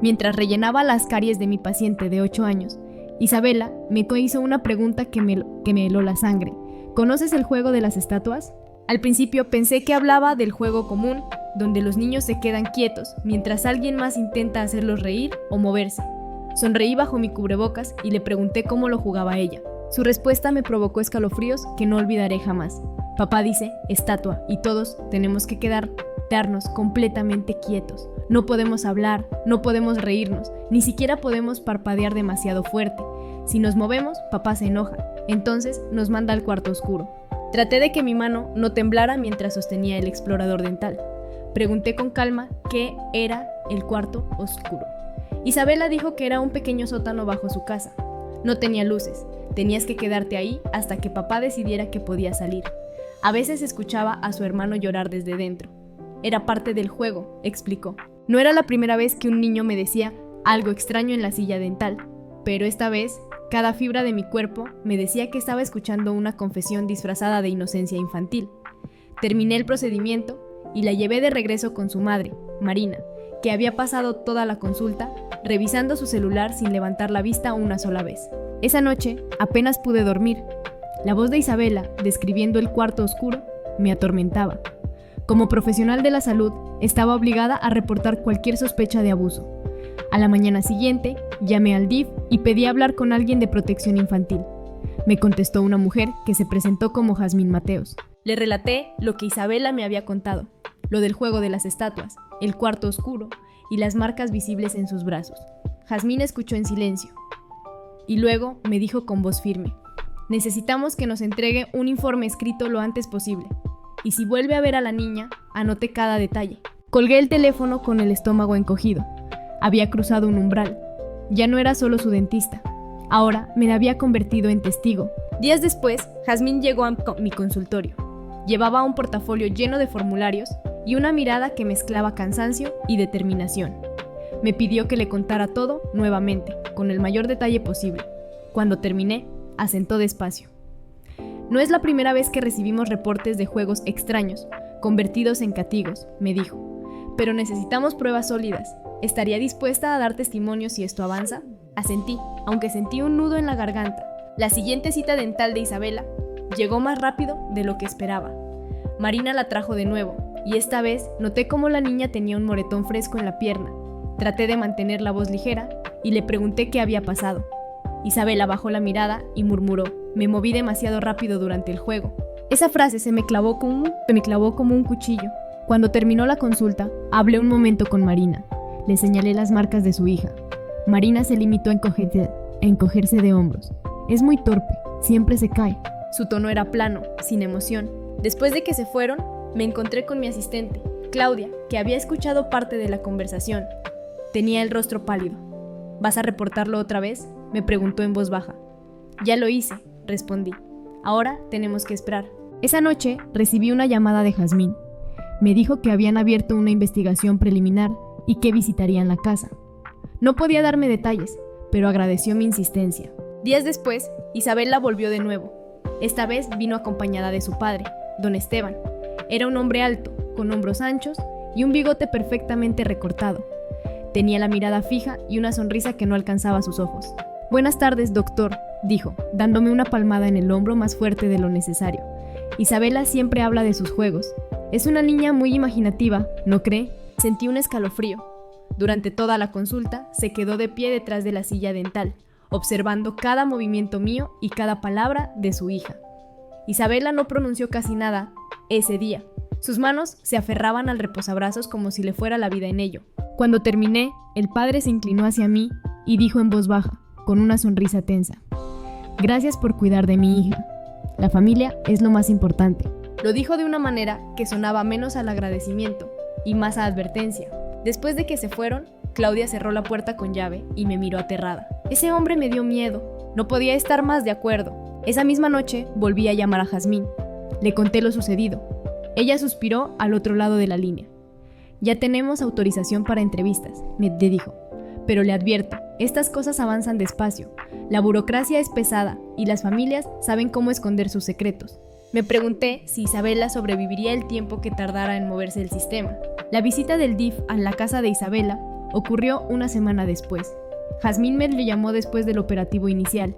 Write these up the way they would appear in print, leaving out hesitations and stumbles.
Mientras rellenaba las caries de mi paciente de 8 años, Isabela me hizo una pregunta que me heló la sangre. ¿Conoces el juego de las estatuas? Al principio pensé que hablaba del juego común, donde los niños se quedan quietos mientras alguien más intenta hacerlos reír o moverse. Sonreí bajo mi cubrebocas y le pregunté cómo lo jugaba ella. Su respuesta me provocó escalofríos que no olvidaré jamás. Papá dice, estatua, y todos tenemos que quedarnos completamente quietos. No podemos hablar, no podemos reírnos, ni siquiera podemos parpadear demasiado fuerte. Si nos movemos, papá se enoja, entonces nos manda al cuarto oscuro. Traté de que mi mano no temblara mientras sostenía el explorador dental. Pregunté con calma qué era el cuarto oscuro. Isabela dijo que era un pequeño sótano bajo su casa. No tenía luces, tenías que quedarte ahí hasta que papá decidiera que podía salir. A veces escuchaba a su hermano llorar desde dentro. Era parte del juego, explicó. No era la primera vez que un niño me decía algo extraño en la silla dental, pero esta vez, cada fibra de mi cuerpo me decía que estaba escuchando una confesión disfrazada de inocencia infantil. Terminé el procedimiento y la llevé de regreso con su madre, Marina, que había pasado toda la consulta revisando su celular sin levantar la vista una sola vez. Esa noche apenas pude dormir. La voz de Isabela, describiendo el cuarto oscuro, me atormentaba. Como profesional de la salud, estaba obligada a reportar cualquier sospecha de abuso. A la mañana siguiente, llamé al DIF y pedí hablar con alguien de protección infantil. Me contestó una mujer que se presentó como Jazmín Mateos. Le relaté lo que Isabela me había contado, lo del juego de las estatuas, el cuarto oscuro y las marcas visibles en sus brazos. Jazmín escuchó en silencio y luego me dijo con voz firme: necesitamos que nos entregue un informe escrito lo antes posible. Y si vuelve a ver a la niña, anote cada detalle. Colgué el teléfono con el estómago encogido. Había cruzado un umbral. Ya no era solo su dentista. Ahora me había convertido en testigo. Días después, Jazmín llegó a mi consultorio. Llevaba un portafolio lleno de formularios y una mirada que mezclaba cansancio y determinación. Me pidió que le contara todo nuevamente, con el mayor detalle posible. Cuando terminé, asentó despacio. No es la primera vez que recibimos reportes de juegos extraños, convertidos en castigos, me dijo. Pero necesitamos pruebas sólidas. ¿Estaría dispuesta a dar testimonio si esto avanza? Asentí, aunque sentí un nudo en la garganta. La siguiente cita dental de Isabela llegó más rápido de lo que esperaba. Marina la trajo de nuevo, y esta vez noté cómo la niña tenía un moretón fresco en la pierna. Traté de mantener la voz ligera y le pregunté qué había pasado. Isabela bajó la mirada y murmuró: me moví demasiado rápido durante el juego. Esa frase se me clavó como un cuchillo. Cuando terminó la consulta, hablé un momento con Marina. Le señalé las marcas de su hija. Marina se limitó a encogerse de hombros. Es muy torpe, siempre se cae. Su tono era plano, sin emoción. Después de que se fueron, me encontré con mi asistente, Claudia, que había escuchado parte de la conversación. Tenía el rostro pálido. ¿Vas a reportarlo otra vez?, me preguntó en voz baja. Ya lo hice, respondí. Ahora tenemos que esperar. Esa noche recibí una llamada de Jazmín. Me dijo que habían abierto una investigación preliminar y que visitarían la casa. No podía darme detalles, pero agradeció mi insistencia. Días después, Isabela volvió de nuevo. Esta vez vino acompañada de su padre, don Esteban. Era un hombre alto, con hombros anchos y un bigote perfectamente recortado. Tenía la mirada fija y una sonrisa que no alcanzaba sus ojos. Buenas tardes, doctor, dijo, dándome una palmada en el hombro más fuerte de lo necesario. Isabela siempre habla de sus juegos. Es una niña muy imaginativa, ¿no cree? Sentí un escalofrío. Durante toda la consulta, se quedó de pie detrás de la silla dental, observando cada movimiento mío y cada palabra de su hija. Isabela no pronunció casi nada ese día. Sus manos se aferraban al reposabrazos como si le fuera la vida en ello. Cuando terminé, el padre se inclinó hacia mí y dijo en voz baja, con una sonrisa tensa: gracias por cuidar de mi hija. La familia es lo más importante. Lo dijo de una manera que sonaba menos al agradecimiento y más a advertencia. Después de que se fueron, Claudia cerró la puerta con llave y me miró aterrada. Ese hombre me dio miedo. No podía estar más de acuerdo. Esa misma noche volví a llamar a Jazmín. Le conté lo sucedido. Ella suspiró al otro lado de la línea. Ya tenemos autorización para entrevistas, me dijo. Pero le advierto, estas cosas avanzan despacio. La burocracia es pesada y las familias saben cómo esconder sus secretos. Me pregunté si Isabela sobreviviría el tiempo que tardara en moverse el sistema. La visita del DIF a la casa de Isabela ocurrió una semana después. Jazmín me le llamó después del operativo inicial.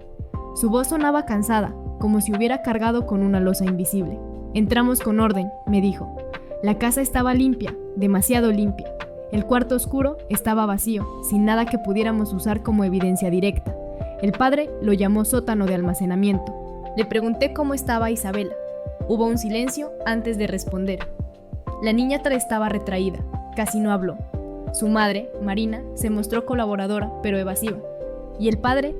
Su voz sonaba cansada, como si hubiera cargado con una losa invisible. Entramos con orden, me dijo. La casa estaba limpia, demasiado limpia. El cuarto oscuro estaba vacío, sin nada que pudiéramos usar como evidencia directa. El padre lo llamó sótano de almacenamiento. Le pregunté cómo estaba Isabela. Hubo un silencio antes de responder. La niña estaba retraída, casi no habló. Su madre, Marina, se mostró colaboradora, pero evasiva. Y el padre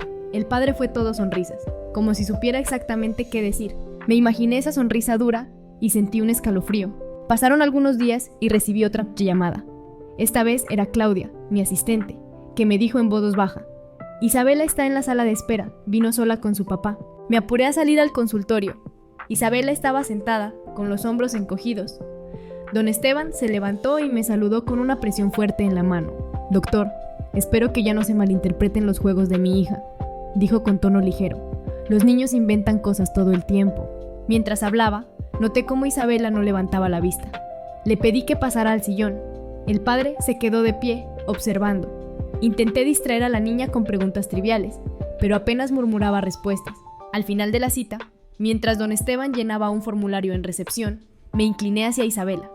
fue todo sonrisas, como si supiera exactamente qué decir. Me imaginé esa sonrisa dura y sentí un escalofrío. Pasaron algunos días y recibí otra llamada. Esta vez era Claudia, mi asistente, que me dijo en voz baja: Isabela está en la sala de espera, vino sola con su papá. Me apuré a salir al consultorio. Isabela estaba sentada, con los hombros encogidos. Don Esteban se levantó y me saludó con una presión fuerte en la mano. Doctor, espero que ya no se malinterpreten los juegos de mi hija, dijo con tono ligero. Los niños inventan cosas todo el tiempo. Mientras hablaba, noté cómo Isabela no levantaba la vista. Le pedí que pasara al sillón. El padre se quedó de pie, observando. Intenté distraer a la niña con preguntas triviales, pero apenas murmuraba respuestas. Al final de la cita, mientras don Esteban llenaba un formulario en recepción, me incliné hacia Isabela.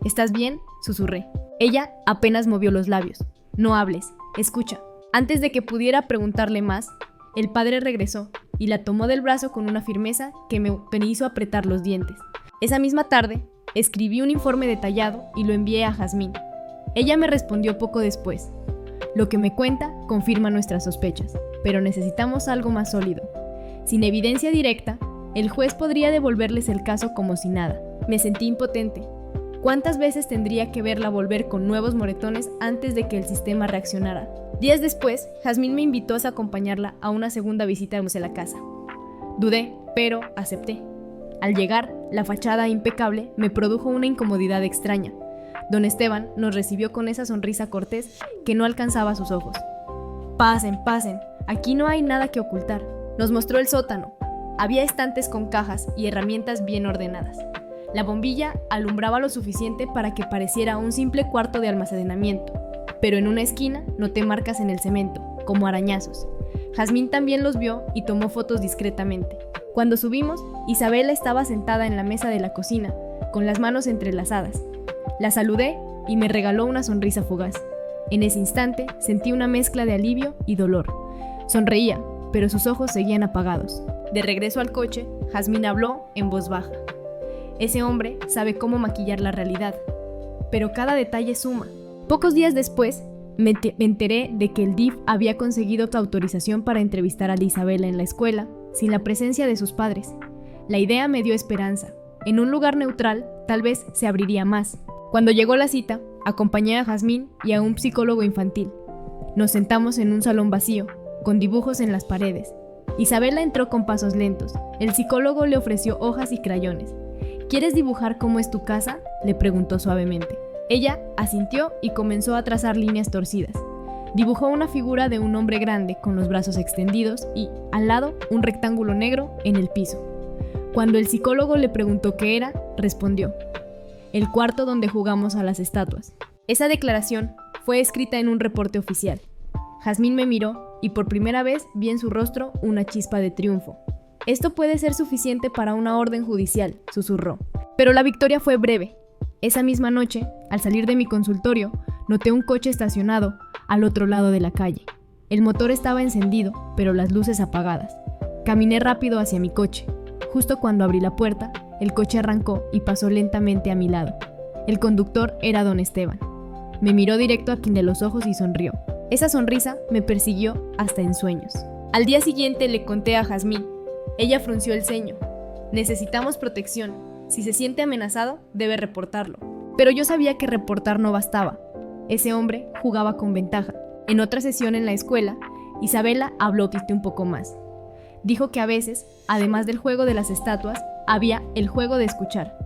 ¿Estás bien?, susurré. Ella apenas movió los labios. No hables, escucha. Antes de que pudiera preguntarle más, el padre regresó y la tomó del brazo con una firmeza que me hizo apretar los dientes. Esa misma tarde, escribí un informe detallado y lo envié a Jazmín. Ella me respondió poco después. Lo que me cuenta confirma nuestras sospechas, pero necesitamos algo más sólido. Sin evidencia directa, el juez podría devolverles el caso como si nada. Me sentí impotente. ¿Cuántas veces tendría que verla volver con nuevos moretones antes de que el sistema reaccionara? Días después, Jazmín me invitó a acompañarla a una segunda visita a la casa. Dudé, pero acepté. Al llegar, la fachada impecable me produjo una incomodidad extraña. Don Esteban nos recibió con esa sonrisa cortés que no alcanzaba sus ojos. Pasen, aquí no hay nada que ocultar. Nos mostró el sótano. Había estantes con cajas y herramientas bien ordenadas. La bombilla alumbraba lo suficiente para que pareciera un simple cuarto de almacenamiento, pero en una esquina noté marcas en el cemento, como arañazos. Jazmín también los vio y tomó fotos discretamente. Cuando subimos, Isabela estaba sentada en la mesa de la cocina, con las manos entrelazadas. La saludé y me regaló una sonrisa fugaz. En ese instante sentí una mezcla de alivio y dolor. Sonreía, pero sus ojos seguían apagados. De regreso al coche, Jazmín habló en voz baja. Ese hombre sabe cómo maquillar la realidad, pero cada detalle suma. Pocos días después, me enteré de que el DIF había conseguido autorización para entrevistar a Isabela en la escuela, sin la presencia de sus padres. La idea me dio esperanza. En un lugar neutral, tal vez se abriría más. Cuando llegó la cita, acompañé a Jazmín y a un psicólogo infantil. Nos sentamos en un salón vacío, con dibujos en las paredes. Isabela entró con pasos lentos. El psicólogo le ofreció hojas y crayones. ¿Quieres dibujar cómo es tu casa?, le preguntó suavemente. Ella asintió y comenzó a trazar líneas torcidas. Dibujó una figura de un hombre grande con los brazos extendidos y, al lado, un rectángulo negro en el piso. Cuando el psicólogo le preguntó qué era, respondió: el cuarto donde jugamos a las estatuas. Esa declaración fue escrita en un reporte oficial. Jazmín me miró y por primera vez vi en su rostro una chispa de triunfo. Esto puede ser suficiente para una orden judicial, susurró. Pero la victoria fue breve. Esa misma noche, al salir de mi consultorio, noté un coche estacionado al otro lado de la calle. El motor estaba encendido, pero las luces apagadas. Caminé rápido hacia mi coche. Justo cuando abrí la puerta, el coche arrancó y pasó lentamente a mi lado. El conductor era don Esteban. Me miró directo aquí de los ojos y sonrió. Esa sonrisa me persiguió hasta en sueños. Al día siguiente le conté a Jazmín. Ella frunció el ceño. Necesitamos protección. Si se siente amenazado, debe reportarlo. Pero yo sabía que reportar no bastaba. Ese hombre jugaba con ventaja. En otra sesión en la escuela, Isabela habló un poco más. Dijo que a veces, además del juego de las estatuas, había el juego de escuchar.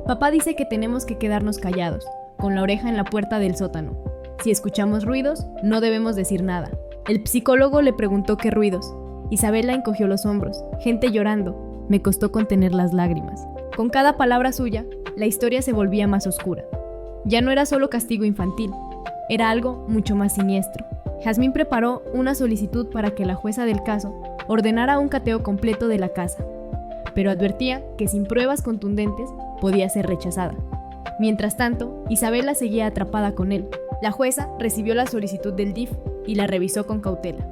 Papá dice que tenemos que quedarnos callados, con la oreja en la puerta del sótano. Si escuchamos ruidos, no debemos decir nada. El psicólogo le preguntó qué ruidos. Isabela encogió los hombros. Gente llorando. Me costó contener las lágrimas. Con cada palabra suya, la historia se volvía más oscura. Ya no era solo castigo infantil. era algo mucho más siniestro. Jazmín preparó una solicitud para que la jueza del caso ordenara un cateo completo de la casa, pero advertía que sin pruebas contundentes podía ser rechazada. Mientras tanto, Isabela seguía atrapada con él. La jueza recibió la solicitud del DIF y la revisó con cautela.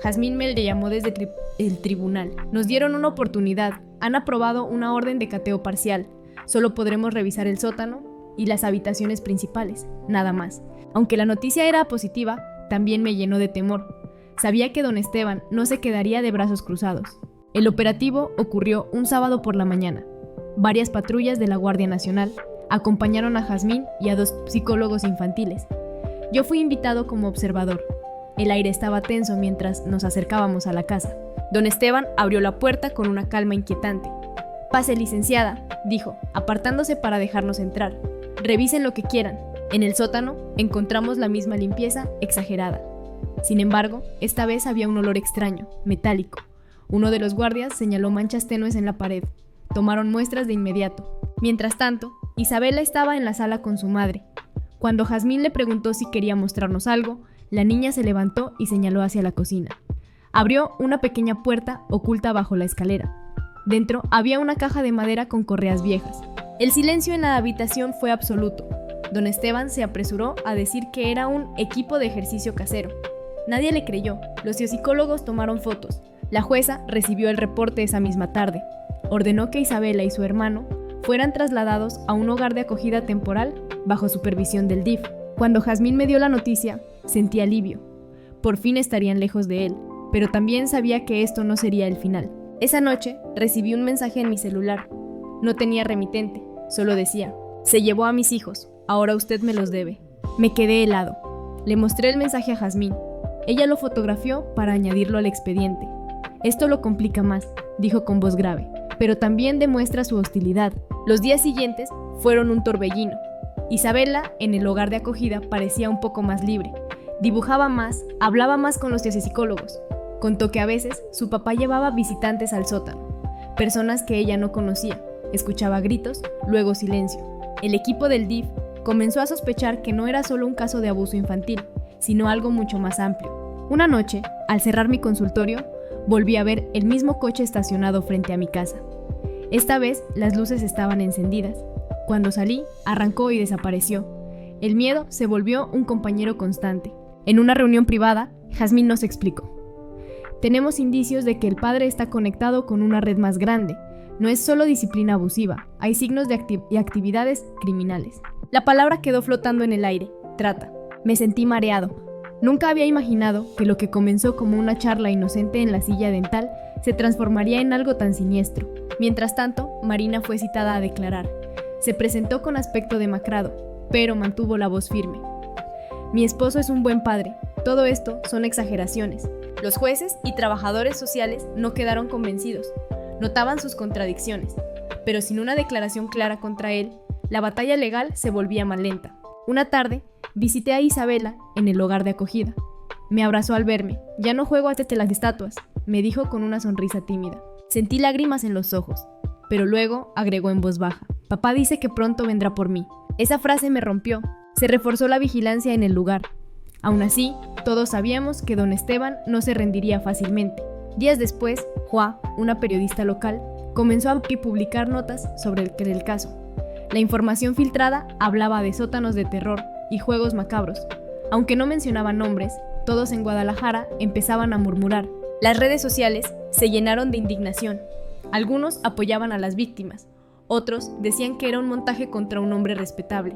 Jazmín me le llamó desde el tribunal. Nos dieron una oportunidad. Han aprobado una orden de cateo parcial. Solo podremos revisar el sótano y las habitaciones principales, nada más. Aunque la noticia era positiva, también me llenó de temor. Sabía que don Esteban no se quedaría de brazos cruzados. El operativo ocurrió un sábado por la mañana. Varias patrullas de la Guardia Nacional acompañaron a Jazmín y a 2 psicólogos infantiles. Yo fui invitado como observador. El aire estaba tenso mientras nos acercábamos a la casa. Don Esteban abrió la puerta con una calma inquietante. «Pase, licenciada», dijo, apartándose para dejarnos entrar. «Revisen lo que quieran. En el sótano encontramos la misma limpieza exagerada». Sin embargo, esta vez había un olor extraño, metálico. Uno de los guardias señaló manchas tenues en la pared. Tomaron muestras de inmediato. Mientras tanto, Isabela estaba en la sala con su madre. Cuando Jazmín le preguntó si quería mostrarnos algo, la niña se levantó y señaló hacia la cocina. Abrió una pequeña puerta oculta bajo la escalera. Dentro había una caja de madera con correas viejas. El silencio en la habitación fue absoluto. Don Esteban se apresuró a decir que era un equipo de ejercicio casero. Nadie le creyó. Los psicólogos tomaron fotos. La jueza recibió el reporte esa misma tarde. Ordenó que Isabela y su hermano fueran trasladados a un hogar de acogida temporal bajo supervisión del DIF. Cuando Jazmín me dio la noticia, sentí alivio. Por fin estarían lejos de él, pero también sabía que esto no sería el final. Esa noche recibí un mensaje en mi celular. No tenía remitente, solo decía: «Se llevó a mis hijos, ahora usted me los debe». Me quedé helado. Le mostré el mensaje a Jazmín. Ella lo fotografió para añadirlo al expediente. «Esto lo complica más», dijo con voz grave, pero también demuestra su hostilidad. Los días siguientes fueron un torbellino. Isabela, en el hogar de acogida, parecía un poco más libre. Dibujaba más, hablaba más con los psicólogos. Contó que a veces su papá llevaba visitantes al sótano, personas que ella no conocía. Escuchaba gritos, luego silencio. El equipo del DIF comenzó a sospechar que no era solo un caso de abuso infantil, sino algo mucho más amplio. Una noche, al cerrar mi consultorio, volví a ver el mismo coche estacionado frente a mi casa. Esta vez las luces estaban encendidas. Cuando salí, arrancó y desapareció. El miedo se volvió un compañero constante. En una reunión privada, Jazmín nos explicó: «Tenemos indicios de que el padre está conectado con una red más grande. No es solo disciplina abusiva, hay signos de actividades criminales». La palabra quedó flotando en el aire: trata. Me sentí mareado. Nunca había imaginado que lo que comenzó como una charla inocente en la silla dental se transformaría en algo tan siniestro. Mientras tanto, Marina fue citada a declarar. Se presentó con aspecto demacrado, pero mantuvo la voz firme. «Mi esposo es un buen padre. Todo esto son exageraciones». Los jueces y trabajadores sociales no quedaron convencidos. Notaban sus contradicciones, pero sin una declaración clara contra él, la batalla legal se volvía más lenta. Una tarde, visité a Isabela en el hogar de acogida. Me abrazó al verme. «Ya no juego hasta las estatuas», me dijo con una sonrisa tímida. Sentí lágrimas en los ojos, pero luego agregó en voz baja: «Papá dice que pronto vendrá por mí». Esa frase me rompió. Se reforzó la vigilancia en el lugar. Aún así, todos sabíamos que don Esteban no se rendiría fácilmente. Días después, Juá, una periodista local, comenzó a publicar notas sobre el caso. La información filtrada hablaba de sótanos de terror y juegos macabros. Aunque no mencionaba nombres, todos en Guadalajara empezaban a murmurar. Las redes sociales se llenaron de indignación. Algunos apoyaban a las víctimas, otros decían que era un montaje contra un hombre respetable.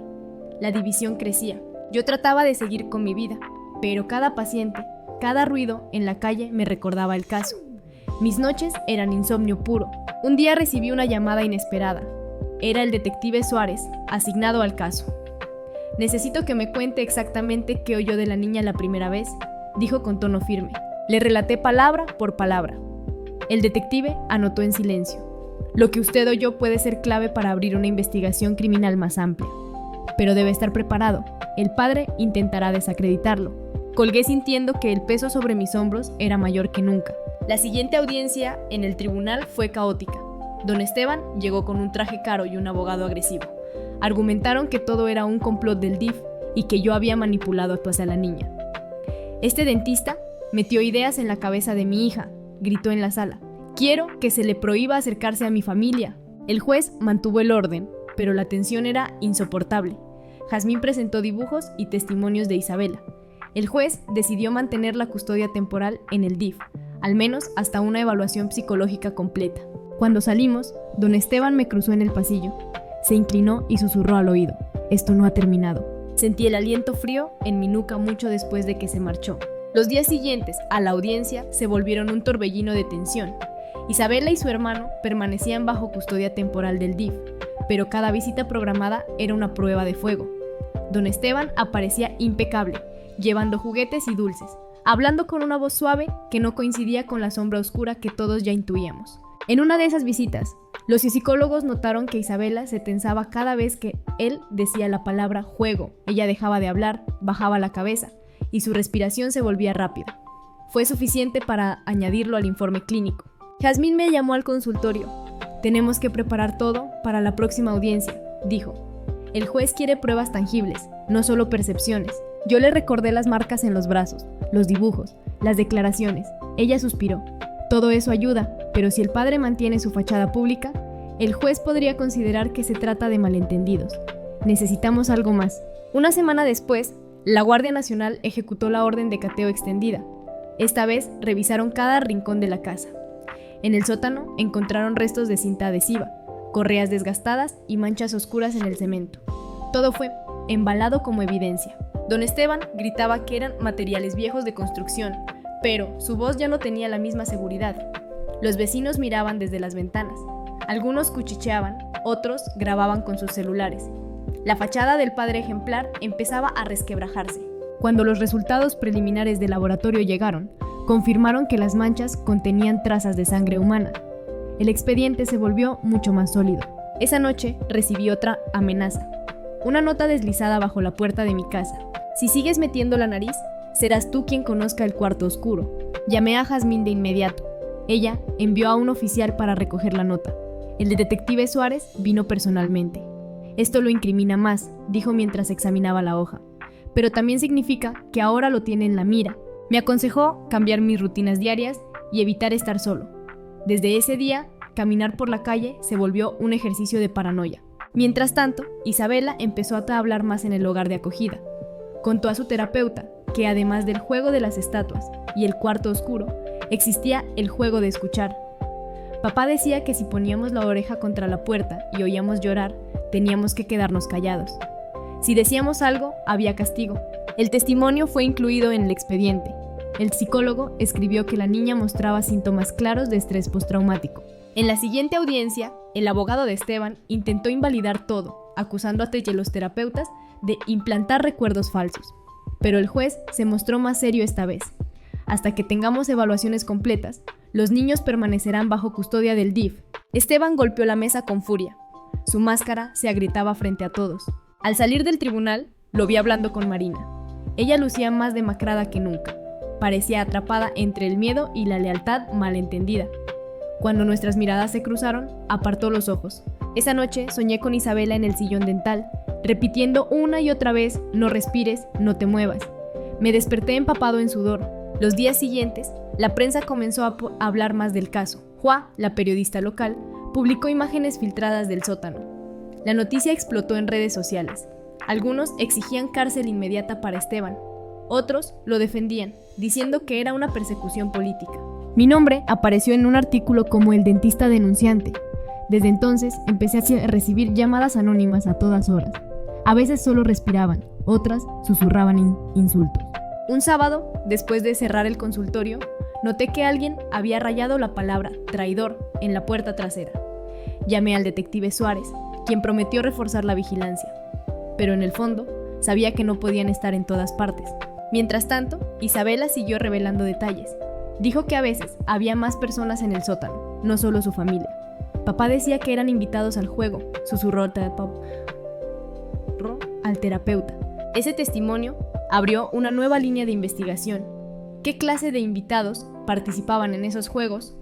La división crecía. Yo trataba de seguir con mi vida, pero cada paciente, cada ruido en la calle me recordaba el caso. Mis noches eran insomnio puro. Un día recibí una llamada inesperada. Era el detective Suárez, asignado al caso. «Necesito que me cuente exactamente qué oyó de la niña la primera vez», dijo con tono firme. Le relaté palabra por palabra. El detective anotó en silencio. «Lo que usted oyó puede ser clave para abrir una investigación criminal más amplia. Pero debe estar preparado. El padre intentará desacreditarlo». Colgué sintiendo que el peso sobre mis hombros era mayor que nunca. La siguiente audiencia en el tribunal fue caótica. Don Esteban llegó con un traje caro y un abogado agresivo. Argumentaron que todo era un complot del DIF y que yo había manipulado a la niña. Este dentista metió ideas en la cabeza de mi hija, gritó en la sala. Quiero que se le prohíba acercarse a mi familia. El juez mantuvo el orden, pero la tensión era insoportable. Jazmín presentó dibujos y testimonios de Isabela. El juez decidió mantener la custodia temporal en el DIF, al menos hasta una evaluación psicológica completa. Cuando salimos, don Esteban me cruzó en el pasillo. Se inclinó y susurró al oído. Esto no ha terminado. Sentí el aliento frío en mi nuca mucho después de que se marchó. Los días siguientes a la audiencia se volvieron un torbellino de tensión. Isabela y su hermano permanecían bajo custodia temporal del DIF, pero cada visita programada era una prueba de fuego. Don Esteban aparecía impecable, llevando juguetes y dulces, hablando con una voz suave que no coincidía con la sombra oscura que todos ya intuíamos. En una de esas visitas, los psicólogos notaron que Isabela se tensaba cada vez que él decía la palabra juego. Ella dejaba de hablar, bajaba la cabeza, y su respiración se volvía rápida. Fue suficiente para añadirlo al informe clínico. Jazmín me llamó al consultorio. Tenemos que preparar todo para la próxima audiencia, dijo. El juez quiere pruebas tangibles, no solo percepciones. Yo le recordé las marcas en los brazos, los dibujos, las declaraciones. Ella suspiró. Todo eso ayuda, pero si el padre mantiene su fachada pública, el juez podría considerar que se trata de malentendidos. Necesitamos algo más. Una semana después, la Guardia Nacional ejecutó la orden de cateo extendida. Esta vez revisaron cada rincón de la casa. En el sótano encontraron restos de cinta adhesiva, correas desgastadas y manchas oscuras en el cemento. Todo fue embalado como evidencia. Don Esteban gritaba que eran materiales viejos de construcción, pero su voz ya no tenía la misma seguridad. Los vecinos miraban desde las ventanas. Algunos cuchicheaban, otros grababan con sus celulares. La fachada del padre ejemplar empezaba a resquebrajarse. Cuando los resultados preliminares del laboratorio llegaron, confirmaron que las manchas contenían trazas de sangre humana. El expediente se volvió mucho más sólido. Esa noche recibí otra amenaza. Una nota deslizada bajo la puerta de mi casa. Si sigues metiendo la nariz, serás tú quien conozca el cuarto oscuro. Llamé a Jazmín de inmediato. Ella envió a un oficial para recoger la nota. El detective Suárez vino personalmente. Esto lo incrimina más, dijo mientras examinaba la hoja. Pero también significa que ahora lo tiene en la mira. Me aconsejó cambiar mis rutinas diarias y evitar estar solo. Desde ese día, caminar por la calle se volvió un ejercicio de paranoia. Mientras tanto, Isabela empezó a hablar más en el hogar de acogida. Contó a su terapeuta que además del juego de las estatuas y el cuarto oscuro, existía el juego de escuchar. Papá decía que si poníamos la oreja contra la puerta y oíamos llorar, teníamos que quedarnos callados. Si decíamos algo, había castigo. El testimonio fue incluido en el expediente. El psicólogo escribió que la niña mostraba síntomas claros de estrés postraumático. En la siguiente audiencia, el abogado de Esteban intentó invalidar todo, acusando a los terapeutas de implantar recuerdos falsos. Pero el juez se mostró más serio esta vez. Hasta que tengamos evaluaciones completas, los niños permanecerán bajo custodia del DIF. Esteban golpeó la mesa con furia. Su máscara se agrietaba frente a todos. Al salir del tribunal, lo vi hablando con Marina. Ella lucía más demacrada que nunca. Parecía atrapada entre el miedo y la lealtad malentendida. Cuando nuestras miradas se cruzaron, apartó los ojos. Esa noche soñé con Isabela en el sillón dental, repitiendo una y otra vez: no respires, no te muevas. Me desperté empapado en sudor. Los días siguientes, la prensa comenzó a hablar más del caso. Juá, la periodista local, publicó imágenes filtradas del sótano. La noticia explotó en redes sociales. Algunos exigían cárcel inmediata para Esteban. Otros lo defendían, diciendo que era una persecución política. Mi nombre apareció en un artículo como el dentista denunciante. Desde entonces empecé a recibir llamadas anónimas a todas horas. A veces solo respiraban, otras susurraban insultos. Un sábado, después de cerrar el consultorio, noté que alguien había rayado la palabra traidor en la puerta trasera. Llamé al detective Suárez, quien prometió reforzar la vigilancia. Pero en el fondo, sabía que no podían estar en todas partes. Mientras tanto, Isabela siguió revelando detalles. Dijo que a veces había más personas en el sótano, no solo su familia. Papá decía que eran invitados al juego, susurró al terapeuta. Ese testimonio abrió una nueva línea de investigación. ¿Qué clase de invitados participaban en esos juegos?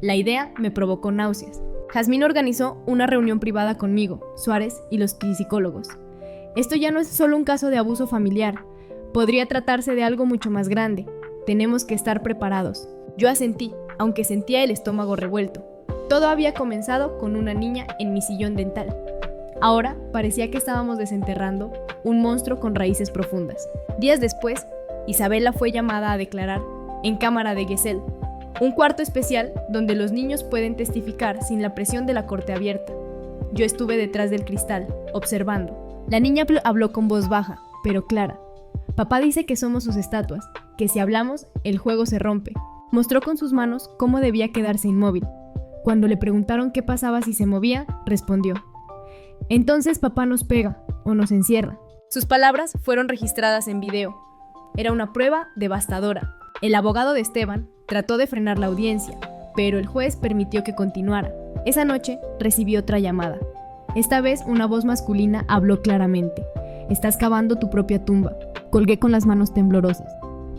La idea me provocó náuseas. Jazmín organizó una reunión privada conmigo, Suárez y los psicólogos. Esto ya no es solo un caso de abuso familiar, podría tratarse de algo mucho más grande. Tenemos que estar preparados. Yo asentí, aunque sentía el estómago revuelto. Todo había comenzado con una niña en mi sillón dental. Ahora parecía que estábamos desenterrando un monstruo con raíces profundas. Días después, Isabela fue llamada a declarar en Cámara de Gesell, un cuarto especial donde los niños pueden testificar sin la presión de la corte abierta. Yo estuve detrás del cristal, observando. La niña habló con voz baja, pero clara. Papá dice que somos sus estatuas, que si hablamos, el juego se rompe. Mostró con sus manos cómo debía quedarse inmóvil. Cuando le preguntaron qué pasaba si se movía, respondió: entonces papá nos pega o nos encierra. Sus palabras fueron registradas en video. Era una prueba devastadora. El abogado de Esteban trató de frenar la audiencia, pero el juez permitió que continuara. Esa noche recibió otra llamada. Esta vez una voz masculina habló claramente: estás cavando tu propia tumba. Colgué con las manos temblorosas.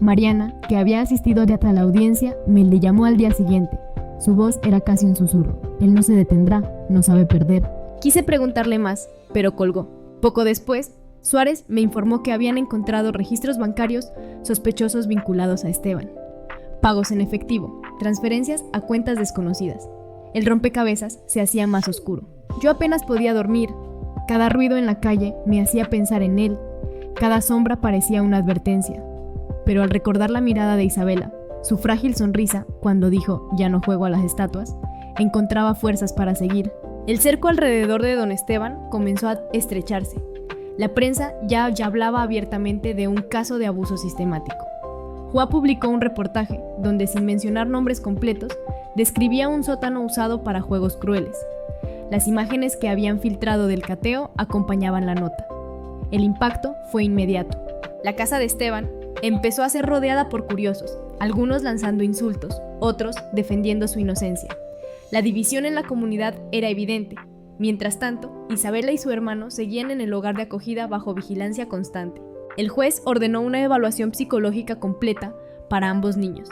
Mariana, que había asistido ya a la audiencia, me le llamó al día siguiente. Su voz era casi un susurro. Él no se detendrá, no sabe perder. Quise preguntarle más, pero colgó. Poco después, Suárez me informó que habían encontrado registros bancarios sospechosos vinculados a Esteban. Pagos en efectivo, transferencias a cuentas desconocidas. El rompecabezas se hacía más oscuro. Yo apenas podía dormir. Cada ruido en la calle me hacía pensar en él. Cada sombra parecía una advertencia. Pero al recordar la mirada de Isabela, su frágil sonrisa cuando dijo «ya no juego a las estatuas», encontraba fuerzas para seguir. El cerco alrededor de don Esteban comenzó a estrecharse. La prensa ya hablaba abiertamente de un caso de abuso sistemático. Juá publicó un reportaje donde, sin mencionar nombres completos, describía un sótano usado para juegos crueles. Las imágenes que habían filtrado del cateo acompañaban la nota. El impacto fue inmediato. La casa de Esteban empezó a ser rodeada por curiosos, algunos lanzando insultos, otros defendiendo su inocencia. La división en la comunidad era evidente. Mientras tanto, Isabela y su hermano seguían en el hogar de acogida bajo vigilancia constante. El juez ordenó una evaluación psicológica completa para ambos niños.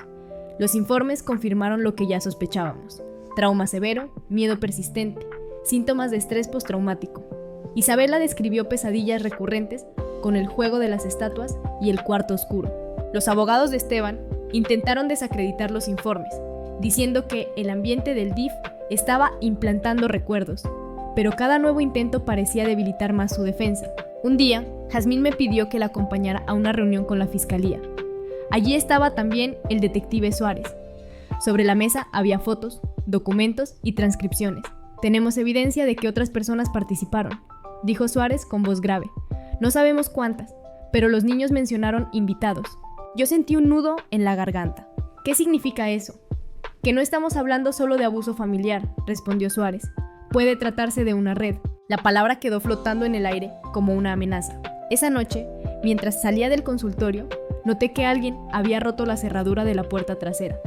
Los informes confirmaron lo que ya sospechábamos: trauma severo, miedo persistente, síntomas de estrés postraumático. Isabela describió pesadillas recurrentes con el juego de las estatuas y el cuarto oscuro. Los abogados de Esteban intentaron desacreditar los informes, diciendo que el ambiente del DIF estaba implantando recuerdos, pero cada nuevo intento parecía debilitar más su defensa. Un día, Jazmín me pidió que la acompañara a una reunión con la fiscalía. Allí estaba también el detective Suárez. Sobre la mesa había fotos, documentos y transcripciones. Tenemos evidencia de que otras personas participaron, dijo Suárez con voz grave. No sabemos cuántas, pero los niños mencionaron invitados. Yo sentí un nudo en la garganta. ¿Qué significa eso? Que no estamos hablando solo de abuso familiar, respondió Suárez. Puede tratarse de una red. La palabra quedó flotando en el aire como una amenaza. Esa noche, mientras salía del consultorio, noté que alguien había roto la cerradura de la puerta trasera.